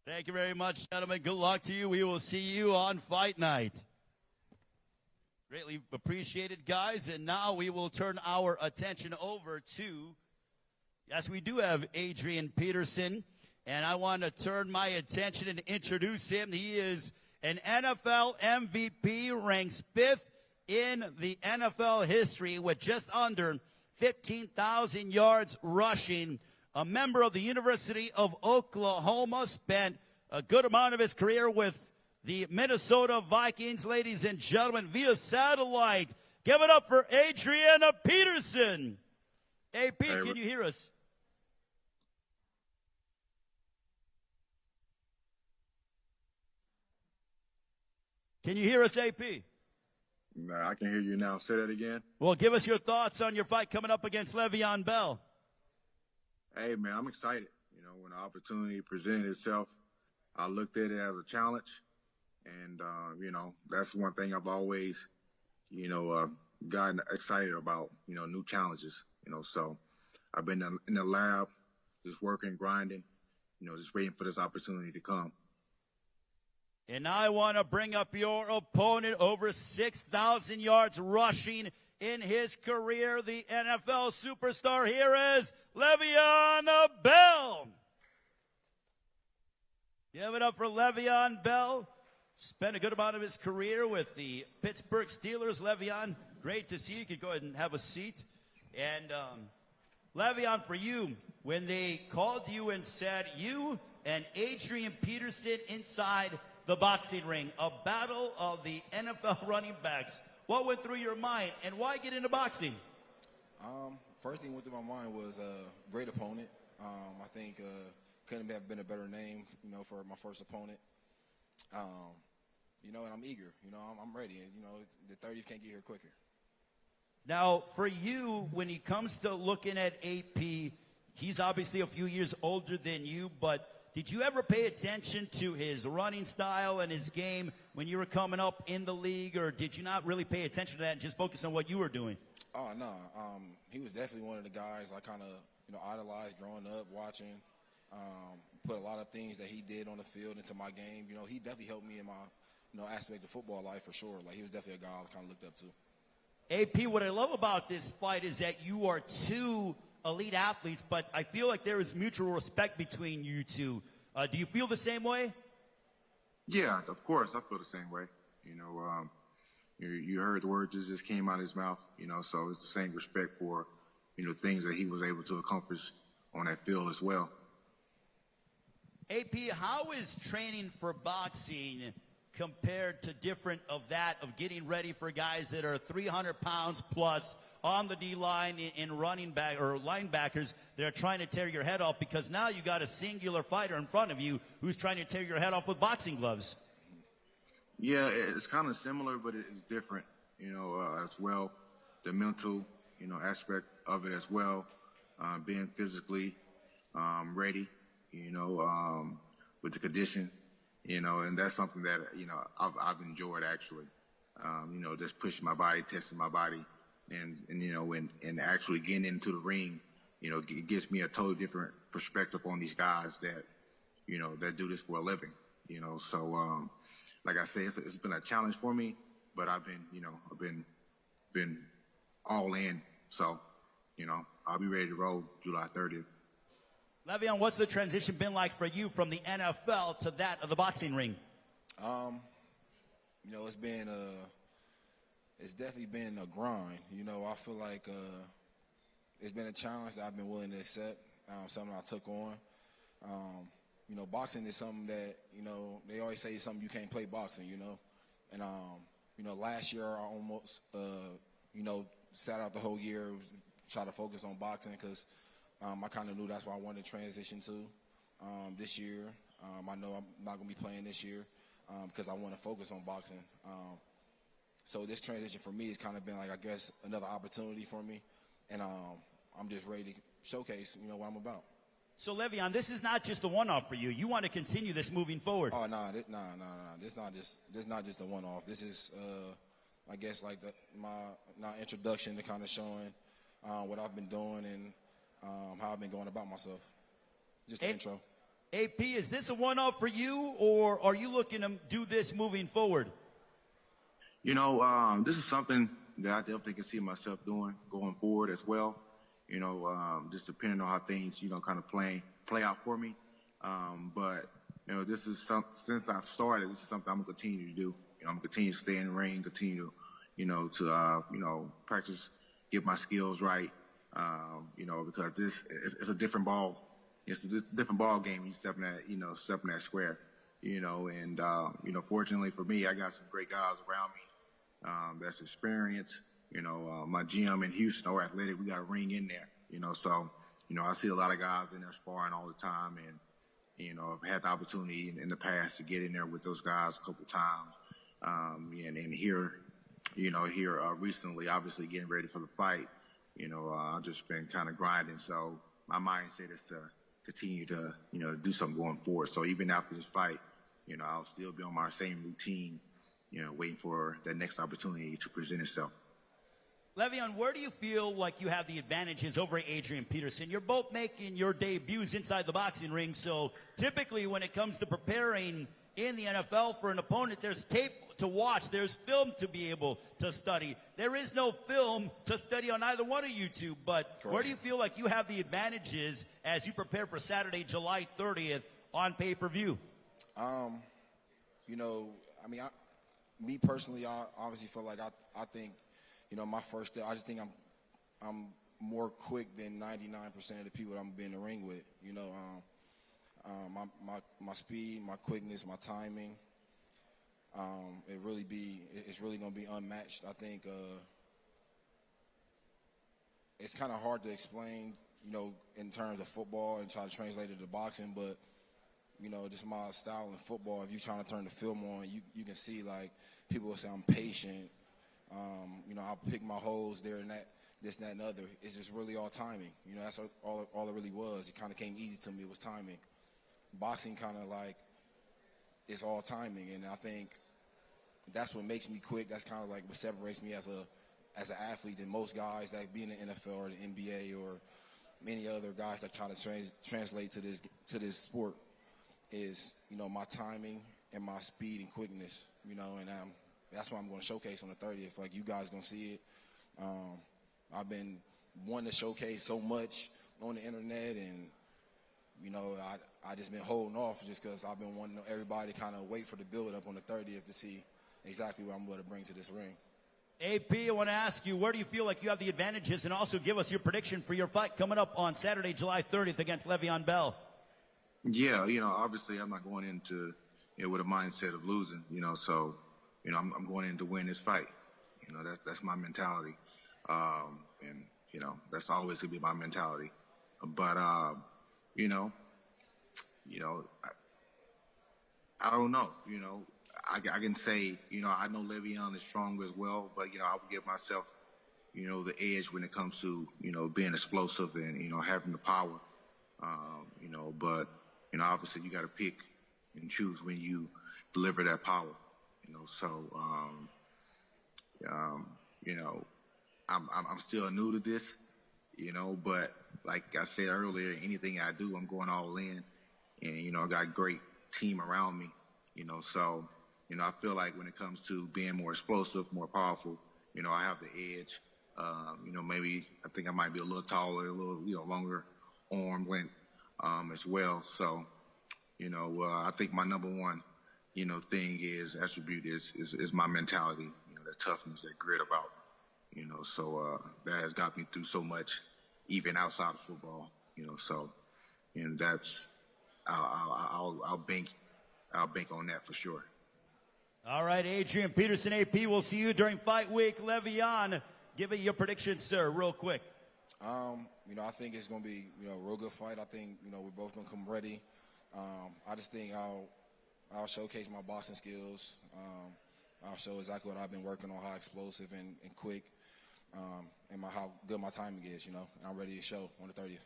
Thank you very much, gentlemen. Good luck to you. We will see you on Fight Night. Greatly appreciated, guys. And now we will turn our attention over to, yes, we do have Adrian Peterson. And I want to turn my attention and introduce him. He is an NFL MVP, ranks 5th in the NFL history with just under 15,000 yards rushing. A member of the University of Oklahoma, spent a good amount of his career with the Minnesota Vikings, ladies and gentlemen, via satellite. Give it up for Adrian Peterson. AP, can you hear us? Can you hear us, AP? Nah, I can hear you now. Say that again. Well, give us your thoughts on your fight coming up against Le'Veon Bell. Hey, man, I'm excited. You know, when the opportunity presented itself, I looked at it as a challenge. And, you know, that's one thing I've always, you know, gotten excited about, you know, new challenges, you know. So I've been in the lab, just working, grinding, you know, just waiting for this opportunity to come. And I want to bring up your opponent, over 6,000 yards rushing in his career, the NFL superstar. Here is Le'Veon Bell. Give it up for Le'Veon Bell. Spent a good amount of his career with the Pittsburgh Steelers. Le'Veon, great to see you. You could go ahead and have a seat. And Le'Veon, for you, when they called you and said you and Adrian Peterson inside the boxing ring, a battle of the NFL running backs, what went through your mind, and why get into boxing? First thing went through my mind was a great opponent. I think couldn't have been a better name, you know, for my first opponent. You know, and I'm eager. You know, I'm ready. And, you know, the 30th can't get here quicker. Now, for you, when he comes to looking at AP, he's obviously a few years older than you, but did you ever pay attention to his running style and his game when you were coming up in the league, or did you not really pay attention to that and just focus on what you were doing? Oh, no. He was definitely one of the guys I kind of, you know, idolized growing up, watching. Put a lot of things that he did on the field into my game. You know, he definitely helped me in my, you know, aspect of football life for sure. Like, he was definitely a guy I kind of looked up to. AP, what I love about this fight is that you are two elite athletes, but I feel like there is mutual respect between you two. Do you feel the same way? Yeah, of course, I feel the same way. You know, you heard the words that just came out of his mouth, you know, so it's the same respect for, you know, things that he was able to accomplish on that field as well. AP, how is training for boxing compared to different of that, of getting ready for guys that are 300 pounds plus on the D-line in running back or linebackers that are trying to tear your head off, because now you got a singular fighter in front of you who's trying to tear your head off with boxing gloves? Yeah, it's kind of similar, but it's different, you know, as well. The mental, you know, aspect of it as well, being physically ready, you know, with the condition, you know, and that's something that, you know, I've enjoyed actually, you know, just pushing my body, testing my body, and you know, and actually getting into the ring, you know, it gives me a totally different perspective on these guys that, you know, that do this for a living, you know. So, like I say, it's been a challenge for me, but I've been all in. So, you know, I'll be ready to roll July 30th. Le'Veon, what's the transition been like for you from the NFL to that of the boxing ring? You know, it's definitely been a grind. You know, I feel like it's been a challenge that I've been willing to accept, something I took on. You know, boxing is something that, you know, they always say it's something you can't play boxing, you know. And, you know, last year I almost, you know, sat out the whole year, try to focus on boxing because I kind of knew that's what I wanted to transition to this year. I know I'm not going to be playing this year because I want to focus on boxing. So this transition for me has kind of been like, I guess, another opportunity for me. And I'm just ready to showcase, you know, what I'm about. So, Le'Veon, this is not just a one-off for you. You want to continue this moving forward. Oh, no. This not just a one-off. This is, I guess, like my introduction to kind of showing what I've been doing and how I've been going about myself. Just the intro. AP, is this a one-off for you, or are you looking to do this moving forward? This is something that I definitely can see myself doing going forward as well. Just depending on how things, kind of play out for me. But this is since I've started, this is something I'm gonna continue to do. I'm gonna continue to stay in the ring, continue, to practice, get my skills right. Because this is a different ball. It's a different ball game. You stepping that square. Fortunately for me, I got some great guys around me. That's experienced. My gym in Houston, or Athletic, we got a ring in there. I see a lot of guys in there sparring all the time, and I've had the opportunity in the past to get in there with those guys a couple times. And here recently, obviously getting ready for the fight. I've just been kind of grinding. So my mindset is to continue to do something going forward. So even after this fight, I'll still be on my same routine, waiting for that next opportunity to present itself. Le'Veon, where do you feel like you have the advantages over Adrian Peterson? You're both making your debuts inside the boxing ring, so typically when it comes to preparing in the NFL for an opponent, there's tape to watch, there's film to be able to study. There is no film to study on either one of you two, but where do you feel like you have the advantages as you prepare for Saturday, July 30th on pay-per-view? Me personally, I obviously feel like I think, my first step, I just think I'm more quick than 99% of the people that I'm gonna be in the ring with. My speed, my quickness, my timing. It's really gonna be unmatched. I think it's kind of hard to explain, in terms of football and try to translate it to boxing, but just my style in football. If you're trying to turn the film on, you can see like people will say I'm patient. I'll pick my holes there and that, this, that, and other. It's just really all timing. That's all it really was. It kind of came easy to me. It was timing. Boxing kind of like it's all timing, and I think that's what makes me quick. That's kind of like what separates me as an athlete than most guys that be in the NFL or the NBA or many other guys that try to translate to this sport. Is my timing and my speed and quickness. And that's what I'm going to showcase on the 30th. Like, you guys going to see it. I've been wanting to showcase so much on the internet, and, I just been holding off just because I've been wanting everybody to kind of wait for the build-up on the 30th to see exactly what I'm going to bring to this ring. AP, I want to ask you, where do you feel like you have the advantages? And also give us your prediction for your fight coming up on Saturday, July 30th against Le'Veon Bell. Yeah, obviously I'm not going into with a mindset of losing, so I'm going in to win this fight. That's my mentality. And that's always gonna be my mentality. But I don't know, I can say, I know Le'Veon is strong as well, but I would give myself, the edge when it comes to, being explosive and, having the power. But obviously you got to pick and choose when you deliver that power. I'm still new to this, but like I said earlier, anything I do, I'm going all in, and I got a great team around me, I feel like when it comes to being more explosive, more powerful, I have the edge. Maybe I think I might be a little taller, a little, longer arm length, as well. So, I think my number one, thing attribute is my mentality, that toughness, that grit about, that has got me through so much, even outside of football, and that's, I'll bank on that for sure. All right, Adrian Peterson, AP, we'll see you during fight week. Le'Veon, give me your prediction, sir, real quick. I think it's going to be, a real good fight. I think, we're both going to come ready. I just think I'll showcase my boxing skills. I'll show exactly what I've been working on, how explosive and quick, and how good my timing is, and I'm ready to show on the 30th.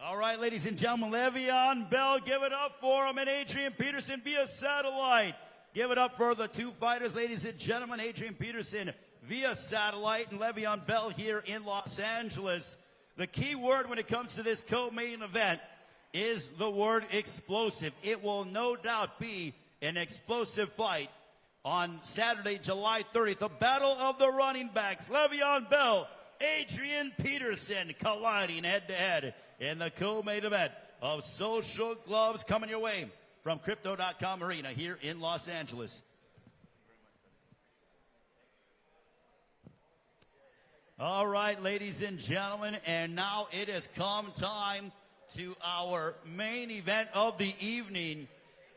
All right, ladies and gentlemen, Le'Veon Bell, give it up for him, and Adrian Peterson via satellite. Give it up for the two fighters, ladies and gentlemen. Adrian Peterson via satellite and Le'Veon Bell here in Los Angeles. The key word when it comes to this co-main event is the word explosive. It will no doubt be an explosive fight on Saturday, July 30th. The battle of the running backs. Le'Veon Bell, Adrian Peterson colliding head-to-head in the co-main event of Social Gloves, coming your way from Crypto.com Arena here in Los Angeles. All right, ladies and gentlemen, and now it has come time to our main event of the evening.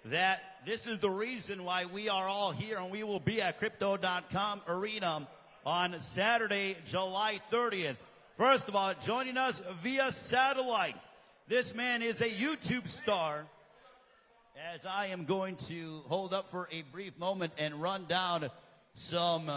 That this is the reason why we are all here, and we will be at Crypto.com Arena on Saturday, July 30th. First of all, joining us via satellite, this man is a YouTube star. As I am going to hold up for a brief moment and run down some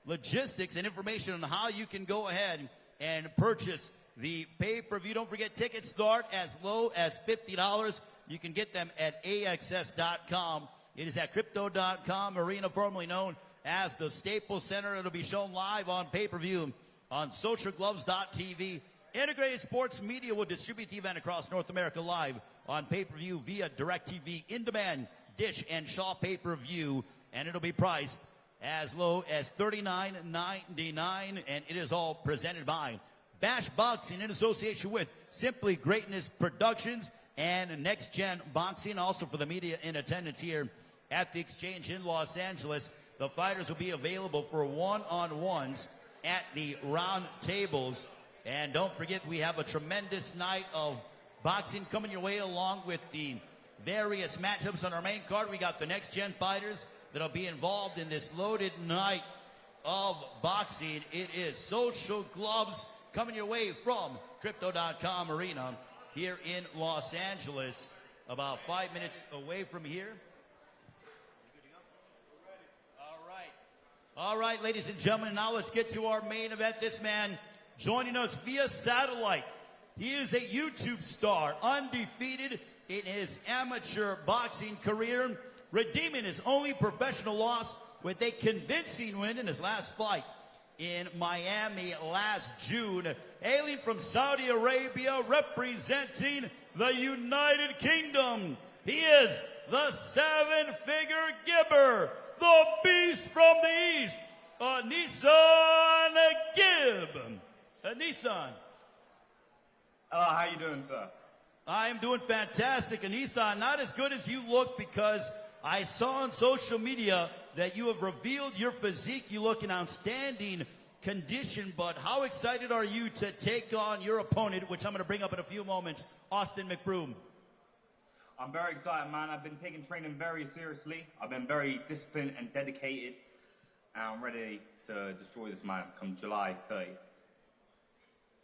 logistics and information on how you can go ahead and purchase the pay-per-view. Don't forget, tickets start as low as $50. You can get them at AXS.com. It is at Crypto.com Arena, formerly known as the Staples Center. It'll be shown live on pay-per-view on socialgloves.tv. Integrated Sports Media will distribute the event across North America live on pay-per-view via DirecTV, in-demand, Dish, and Shaw pay-per-view. And it'll be priced as low as $39.99, and it is all presented by Bash Boxing in association with Simply Greatness Productions and Next Gen Boxing. Also for the media in attendance here at the Exchange in Los Angeles, the fighters will be available for one-on-ones at the round tables. And don't forget, we have a tremendous night of boxing coming your way, along with the various matchups on our main card. We got the Next Gen fighters that'll be involved in this loaded night of boxing. It is Social Gloves coming your way from Crypto.com Arena here in Los Angeles, about 5 minutes away from here. All right, ladies and gentlemen, now let's get to our main event. This man joining us via satellite. He is a YouTube star, undefeated in his amateur boxing career, redeeming his only professional loss with a convincing win in his last fight in Miami last June. Hailing from Saudi Arabia, representing the United Kingdom, he is the seven-figure gibber, the beast from the east, Nissan Gibb. Nissan. Hello, how you doing, sir? I am doing fantastic. Nissan, not as good as you look, because I saw on social media that you have revealed your physique. You look in outstanding condition, but how excited are you to take on your opponent, which I'm going to bring up in a few moments, Austin McBroom? I'm very excited, man. I've been taking training very seriously. I've been very disciplined and dedicated, and I'm ready to destroy this man come July 30th.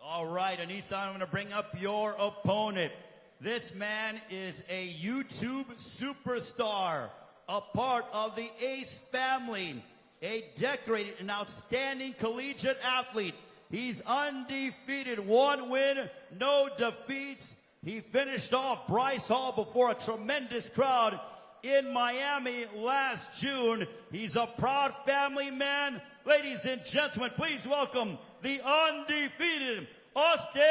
All right, Anissa, I'm going to bring up your opponent. This man is a YouTube superstar, a part of the Ace family, a decorated and outstanding collegiate athlete. He's undefeated, one win, no defeats. He finished off Bryce Hall before a tremendous crowd in Miami last June. He's a proud family man. Ladies and gentlemen, please welcome the undefeated Austin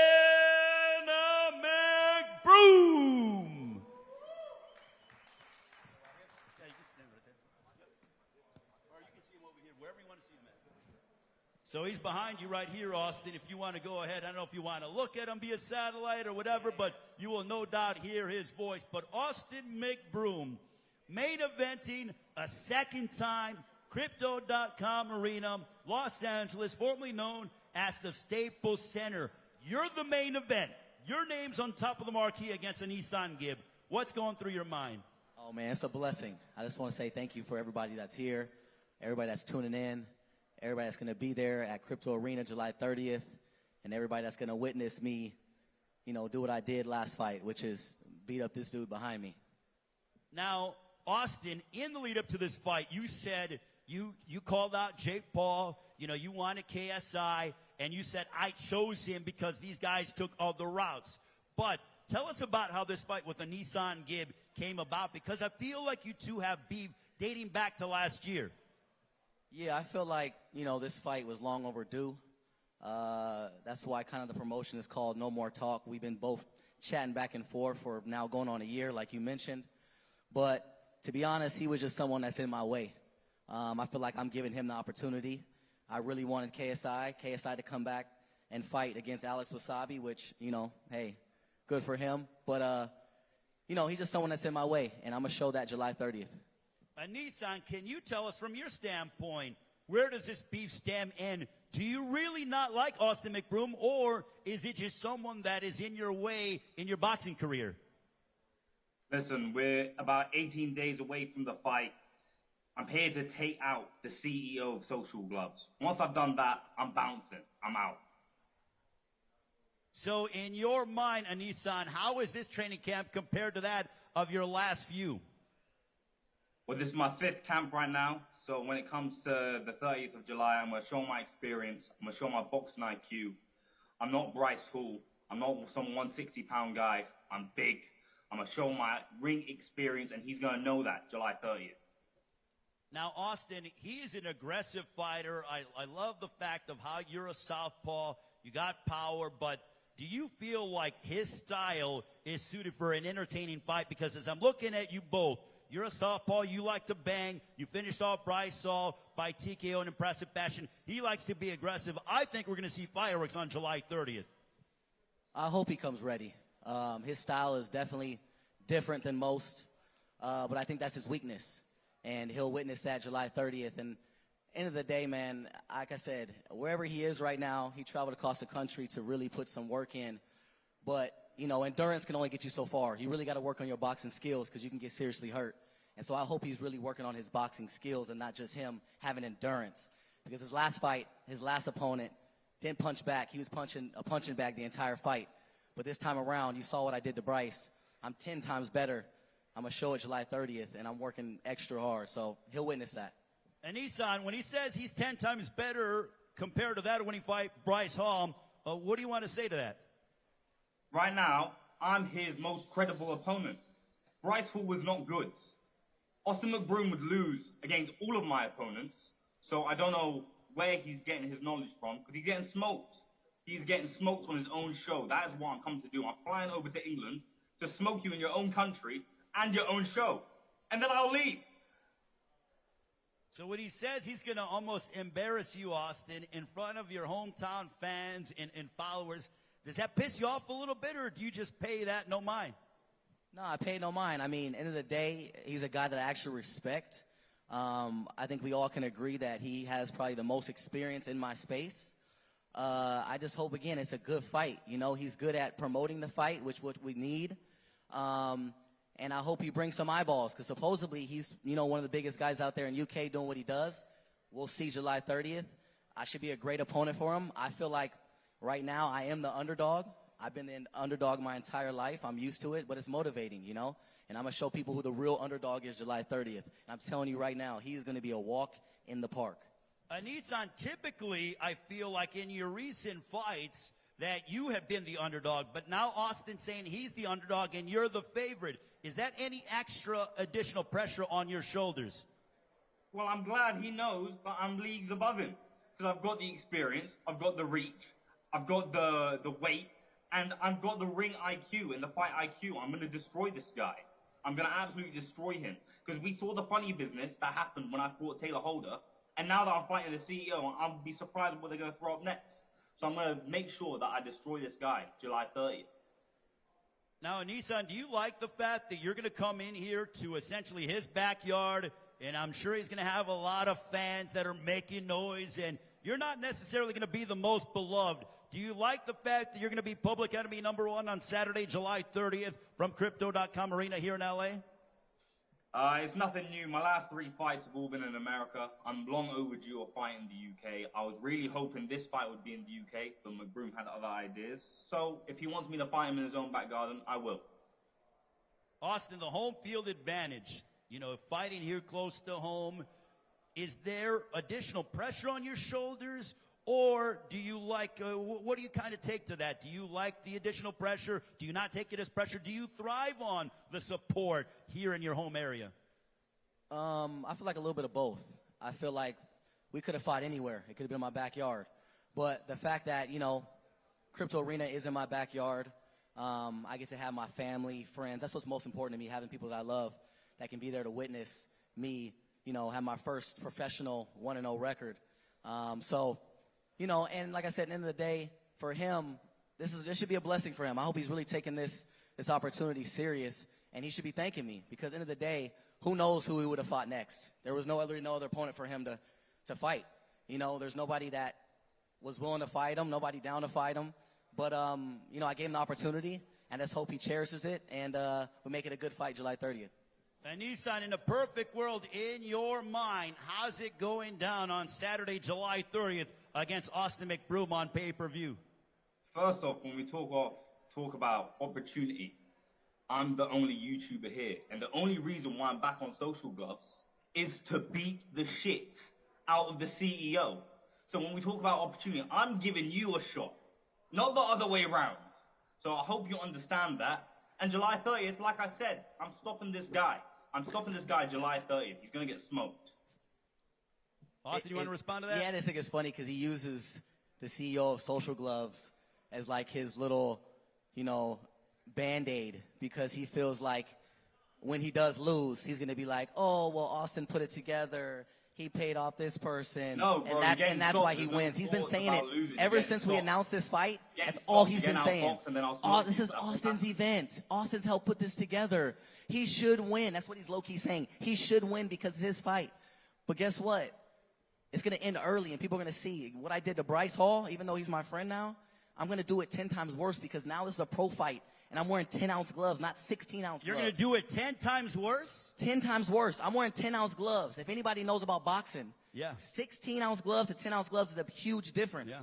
McBroom. So he's behind you right here, Austin. If you want to go ahead, I don't know if you want to look at him via satellite or whatever, but you will no doubt hear his voice. But Austin McBroom, main eventing a second time, Crypto.com Arena, Los Angeles, formerly known as the Staples Center. You're the main event. Your name's on top of the marquee against a Nissan Gibb. What's going through your mind? Oh, man, it's a blessing. I just want to say thank you for everybody that's here, everybody that's tuning in, everybody that's going to be there at Crypto Arena July 30th, and everybody that's going to witness me, you know, do what I did last fight, which is beat up this dude behind me. Now, Austin, in the lead up to this fight, you said you called out Jake Paul, you know, you wanted KSI, and you said, I chose him because these guys took all the routes. But tell us about how this fight with the Nissan Gibb came about, because I feel like you two have beef dating back to last year. Yeah, I feel like, you know, this fight was long overdue. That's why kind of the promotion is called No More Talk. We've been both chatting back and forth for now going on a year, like you mentioned. But to be honest, he was just someone that's in my way. I feel like I'm giving him the opportunity. I really wanted KSI to come back and fight against Alex Wasabi, which, hey, good for him. But, he's just someone that's in my way, and I'm going to show that July 30th. Nissan, can you tell us from your standpoint, where does this beef stem in? Do you really not like Austin McBroom, or is it just someone that is in your way in your boxing career? Listen, we're about 18 days away from the fight. I'm here to take out the CEO of Social Gloves. Once I've done that, I'm bouncing. I'm out. So in your mind, Nissan, how is this training camp compared to that of your last few? Well, this is my 5th camp right now. So when it comes to the 30th of July, I'm going to show my experience. I'm going to show my boxing IQ. I'm not Bryce Hall. I'm not some 160-pound guy. I'm big. I'm going to show my ring experience, and he's going to know that July 30th. Now, Austin, he's an aggressive fighter. I love the fact of how you're a southpaw. You got power, but do you feel like his style is suited for an entertaining fight? Because as I'm looking at you both, you're a southpaw. You like to bang. You finished off Bryce Hall by TKO in impressive fashion. He likes to be aggressive. I think we're going to see fireworks on July 30th. I hope he comes ready. His style is definitely different than most, but I think that's his weakness. And he'll witness that July 30th. And end of the day, man, like I said, wherever he is right now, he traveled across the country to really put some work in. But, endurance can only get you so far. You really got to work on your boxing skills because you can get seriously hurt. And so I hope he's really working on his boxing skills and not just him having endurance. Because his last fight, his last opponent, didn't punch back. He was punching a punching bag the entire fight. But this time around, you saw what I did to Bryce. I'm 10 times better. I'm going to show it July 30th, and I'm working extra hard. So he'll witness that. And Nissan, when he says he's 10 times better compared to that when he fight Bryce Hall, what do you want to say to that? Right now, I'm his most credible opponent. Bryce Hall was not good. Austin McBroom would lose against all of my opponents, so I don't know where he's getting his knowledge from, because he's getting smoked. He's getting smoked on his own show. That is what I'm coming to do. I'm flying over to England to smoke you in your own country and your own show. And then I'll leave. So when he says he's going to almost embarrass you, Austin, in front of your hometown fans and followers, does that piss you off a little bit, or do you just pay that no mind? No, I pay no mind. I mean, end of the day, he's a guy that I actually respect. I think we all can agree that he has probably the most experience in my space. I just hope, again, it's a good fight. He's good at promoting the fight, which what we need. And I hope he brings some eyeballs, because supposedly he's, one of the biggest guys out there in UK doing what he does. We'll see July 30th. I should be a great opponent for him. I feel like right now I am the underdog. I've been the underdog my entire life. I'm used to it, but it's motivating, And I'm going to show people who the real underdog is July 30th. And I'm telling you right now, he's going to be a walk in the park. Nissan, typically, I feel like in your recent fights that you have been the underdog, but now Austin's saying he's the underdog and you're the favorite. Is that any extra additional pressure on your shoulders? Well, I'm glad he knows that I'm leagues above him, because I've got the experience, I've got the reach, I've got the weight, and I've got the ring IQ and the fight IQ. I'm going to destroy this guy. I'm going to absolutely destroy him, because we saw the funny business that happened when I fought Taylor Holder, and now that I'm fighting the CEO, I'll be surprised what they're going to throw up next. So I'm going to make sure that I destroy this guy July 30th. Now, Nissan, do you like the fact that you're going to come in here to essentially his backyard, and I'm sure he's going to have a lot of fans that are making noise, and you're not necessarily going to be the most beloved. Do you like the fact that you're going to be public enemy #1 on Saturday, July 30th from Crypto.com Arena here in LA? It's nothing new. My last 3 fights have all been in America. I'm long overdue a fight in the UK. I was really hoping this fight would be in the UK, but McBroom had other ideas. So if he wants me to fight him in his own back garden, I will. Austin, the home field advantage, fighting here close to home, is there additional pressure on your shoulders? Or do you like, what do you kind of take to that? Do you like the additional pressure? Do you not take it as pressure? Do you thrive on the support here in your home area? I feel like a little bit of both. I feel like we could have fought anywhere. It could have been in my backyard. But the fact that, Crypto Arena is in my backyard, I get to have my family, friends. That's what's most important to me, having people that I love that can be there to witness me have my first professional 1-0 record. So, and like I said, at the end of the day, for him, this should be a blessing for him. I hope he's really taking this opportunity serious, and he should be thanking me, because at the end of the day, who knows who he would have fought next? There was no other opponent for him to fight. There's nobody that was willing to fight him, nobody down to fight him. But, I gave him the opportunity, and I just hope he cherishes it, and we'll make it a good fight July 30th. And Nissan, in a perfect world, in your mind, how's it going down on Saturday, July 30th against Austin McBroom on pay-per-view? First off, when we talk about opportunity, I'm the only YouTuber here. And the only reason why I'm back on Social Gloves is to beat the shit out of the CEO. So when we talk about opportunity, I'm giving you a shot, not the other way around. So I hope you understand that. And July 30th, like I said, I'm stopping this guy. I'm stopping this guy July 30th. He's going to get smoked. Austin, you want to respond to that? Yeah, I just think it's funny because he uses the CEO of Social Gloves as like his little, Band-Aid, because he feels like when he does lose, he's going to be like, oh, well, Austin put it together. He paid off this person. No, bro, and that's why he wins. He's been saying it ever since we announced this fight. That's all he's been saying. Oh, this is Austin's event. Austin's helped put this together. He should win. That's what he's low-key saying. He should win because it's his fight. But guess what? It's going to end early, and people are going to see what I did to Bryce Hall, even though he's my friend now. I'm going to do it 10 times worse, because now this is a pro fight, and I'm wearing 10-ounce gloves, not 16-ounce gloves. You're going to do it 10 times worse? 10 times worse. I'm wearing 10-ounce gloves. If anybody knows about boxing, 16-ounce gloves to 10-ounce gloves is a huge difference. Yeah.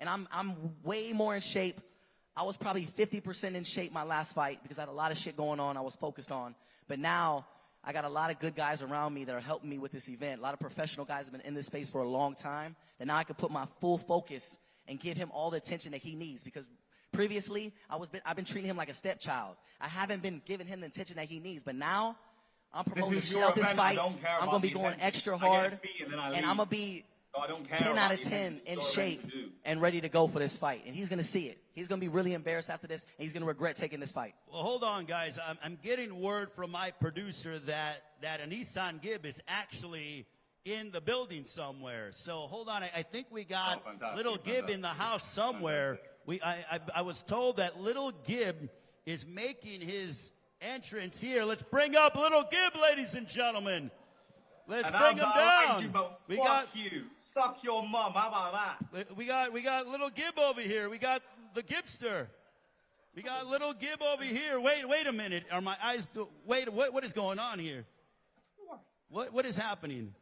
And I'm way more in shape. I was probably 50% in shape my last fight because I had a lot of shit going on I was focused on. But now I got a lot of good guys around me that are helping me with this event. A lot of professional guys have been in this space for a long time. And now I can put my full focus and give him all the attention that he needs, because previously I've been treating him like a stepchild. I haven't been giving him the attention that he needs. But now I'm promoting the shit out this fight. I'm going to be going extra hard, and I'm going to be 10 out of 10 in shape and ready to go for this fight. And he's going to see it. He's going to be really embarrassed after this, and he's going to regret taking this fight. Well, hold on, guys. I'm getting word from my producer that Anisan Gibb is actually in the building somewhere. So hold on. I think we got Little Gibb in the house somewhere. I was told that Little Gibb is making his entrance here. Let's bring up Little Gibb, ladies and gentlemen. Let's bring him down. We got you. Suck your mom. How about that? We got Little Gibb over here. We got the Gibster. We got Little Gibb over here. Wait a minute. Are my eyes? Wait. What is going on here? What is happening?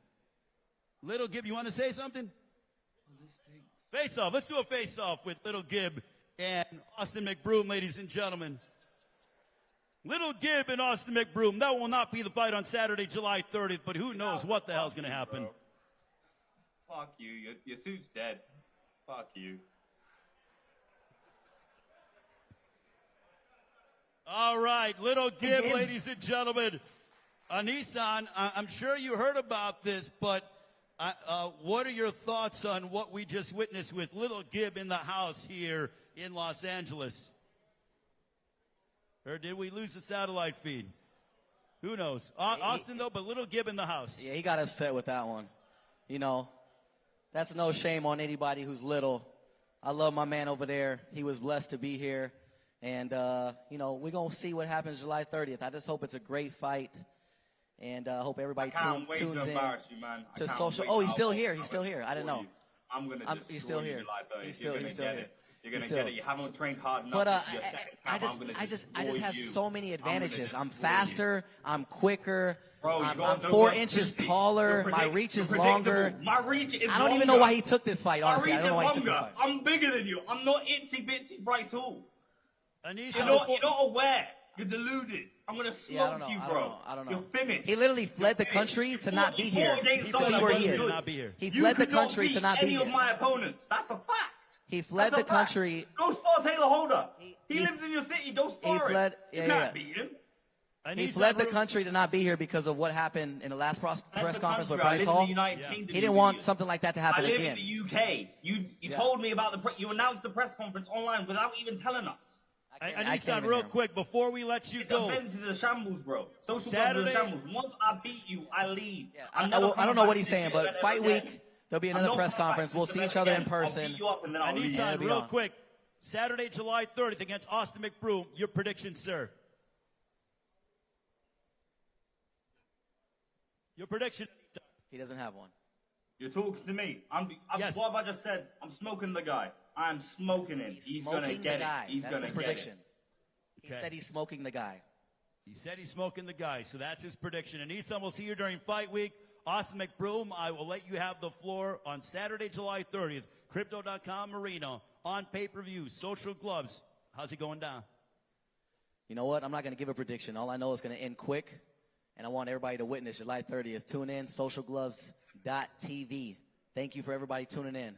Little Gibb, you want to say something? Face off. Let's do a face off with Little Gibb and Austin McBroom, ladies and gentlemen. Little Gibb and Austin McBroom. That will not be the fight on Saturday, July 30th, but who knows what the hell's going to happen. Bro. Fuck you. Your suit's dead. Fuck you. All right, Little Gibb, ladies and gentlemen. Anisan, I'm sure you heard about this, but what are your thoughts on what we just witnessed with Little Gibb in the house here in Los Angeles? Or did we lose the satellite feed? Who knows? Austin, though, but Little Gibb in the house. Yeah, he got upset with that one. That's no shame on anybody who's little. I love my man over there. He was blessed to be here. And, we're going to see what happens July 30th. I just hope it's a great fight. And I hope everybody tunes in to social. Oh, he's still here. He's still here. I didn't know. I'm going to he's still here. He's still here. You're going to get it. You haven't trained hard enough. But I just have so many advantages. I'm faster. I'm quicker. Bro, I'm 4 inches taller. My reach is longer. My reach is I don't even know why he took this fight, honestly. I don't know why he took this fight. I'm bigger than you. I'm not itsy-bitsy Bryce Hall. You're not aware. You're deluded. I'm going to smoke you, bro. I don't know. You're finished. He literally fled the country to not be here. To be where he is. He fled the country to not be here. Any of my opponents. That's a fact. He fled the country. Go spar Taylor Holder. He lives in your city. Go spar him. You can't beat him. He fled the country to not be here because of what happened in the last press conference with Bryce Hall. He didn't want something like that to happen again. I live in the UK. You told me about you announced the press conference online without even telling us. And I can't Nissan, real even quick, before we let you go. Events is a shambles, bro. Social clubs Saturday- is a shambles. Once I beat you, I leave. I don't know what he's saying, but fight again. week, there'll be another press conference. We'll see each other in person. I'll beat you up and then I'll And leave. Nissan, it'll be real on. quick, Saturday, July 30th against Austin McBroom. Your prediction, sir? Your prediction? He doesn't have one. You're talking to me. Yes. What have I just said? I'm smoking the guy. I'm smoking him. He's gonna Smoking get the guy. it. He's That's gonna his get prediction. it. He said he's smoking the guy. He said he's smoking the guy, so that's his prediction. And Nissan, we'll see you during fight week. Austin McBroom, I will let you have the floor on Saturday, July 30th. Crypto.com Arena on pay-per-view. Social Gloves. How's it going down? You know what? I'm not going to give a prediction. All I know is going to end quick, and I want everybody to witness July 30th. Tune in, socialgloves.tv. Thank you for everybody tuning in.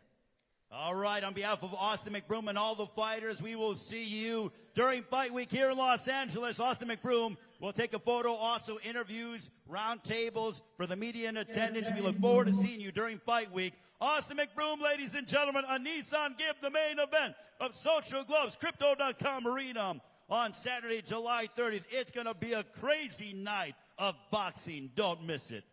All right, on behalf of Austin McBroom and all the fighters, we will see you during fight week here in Los Angeles. Austin McBroom will take a photo, also interviews, round tables for the media in attendance. We look forward to seeing you during fight week. Austin McBroom, ladies and gentlemen, a Nissan Gift, the main event of Social Gloves, Crypto.com Arena on Saturday, July 30th. It's going to be a crazy night of boxing. Don't miss it.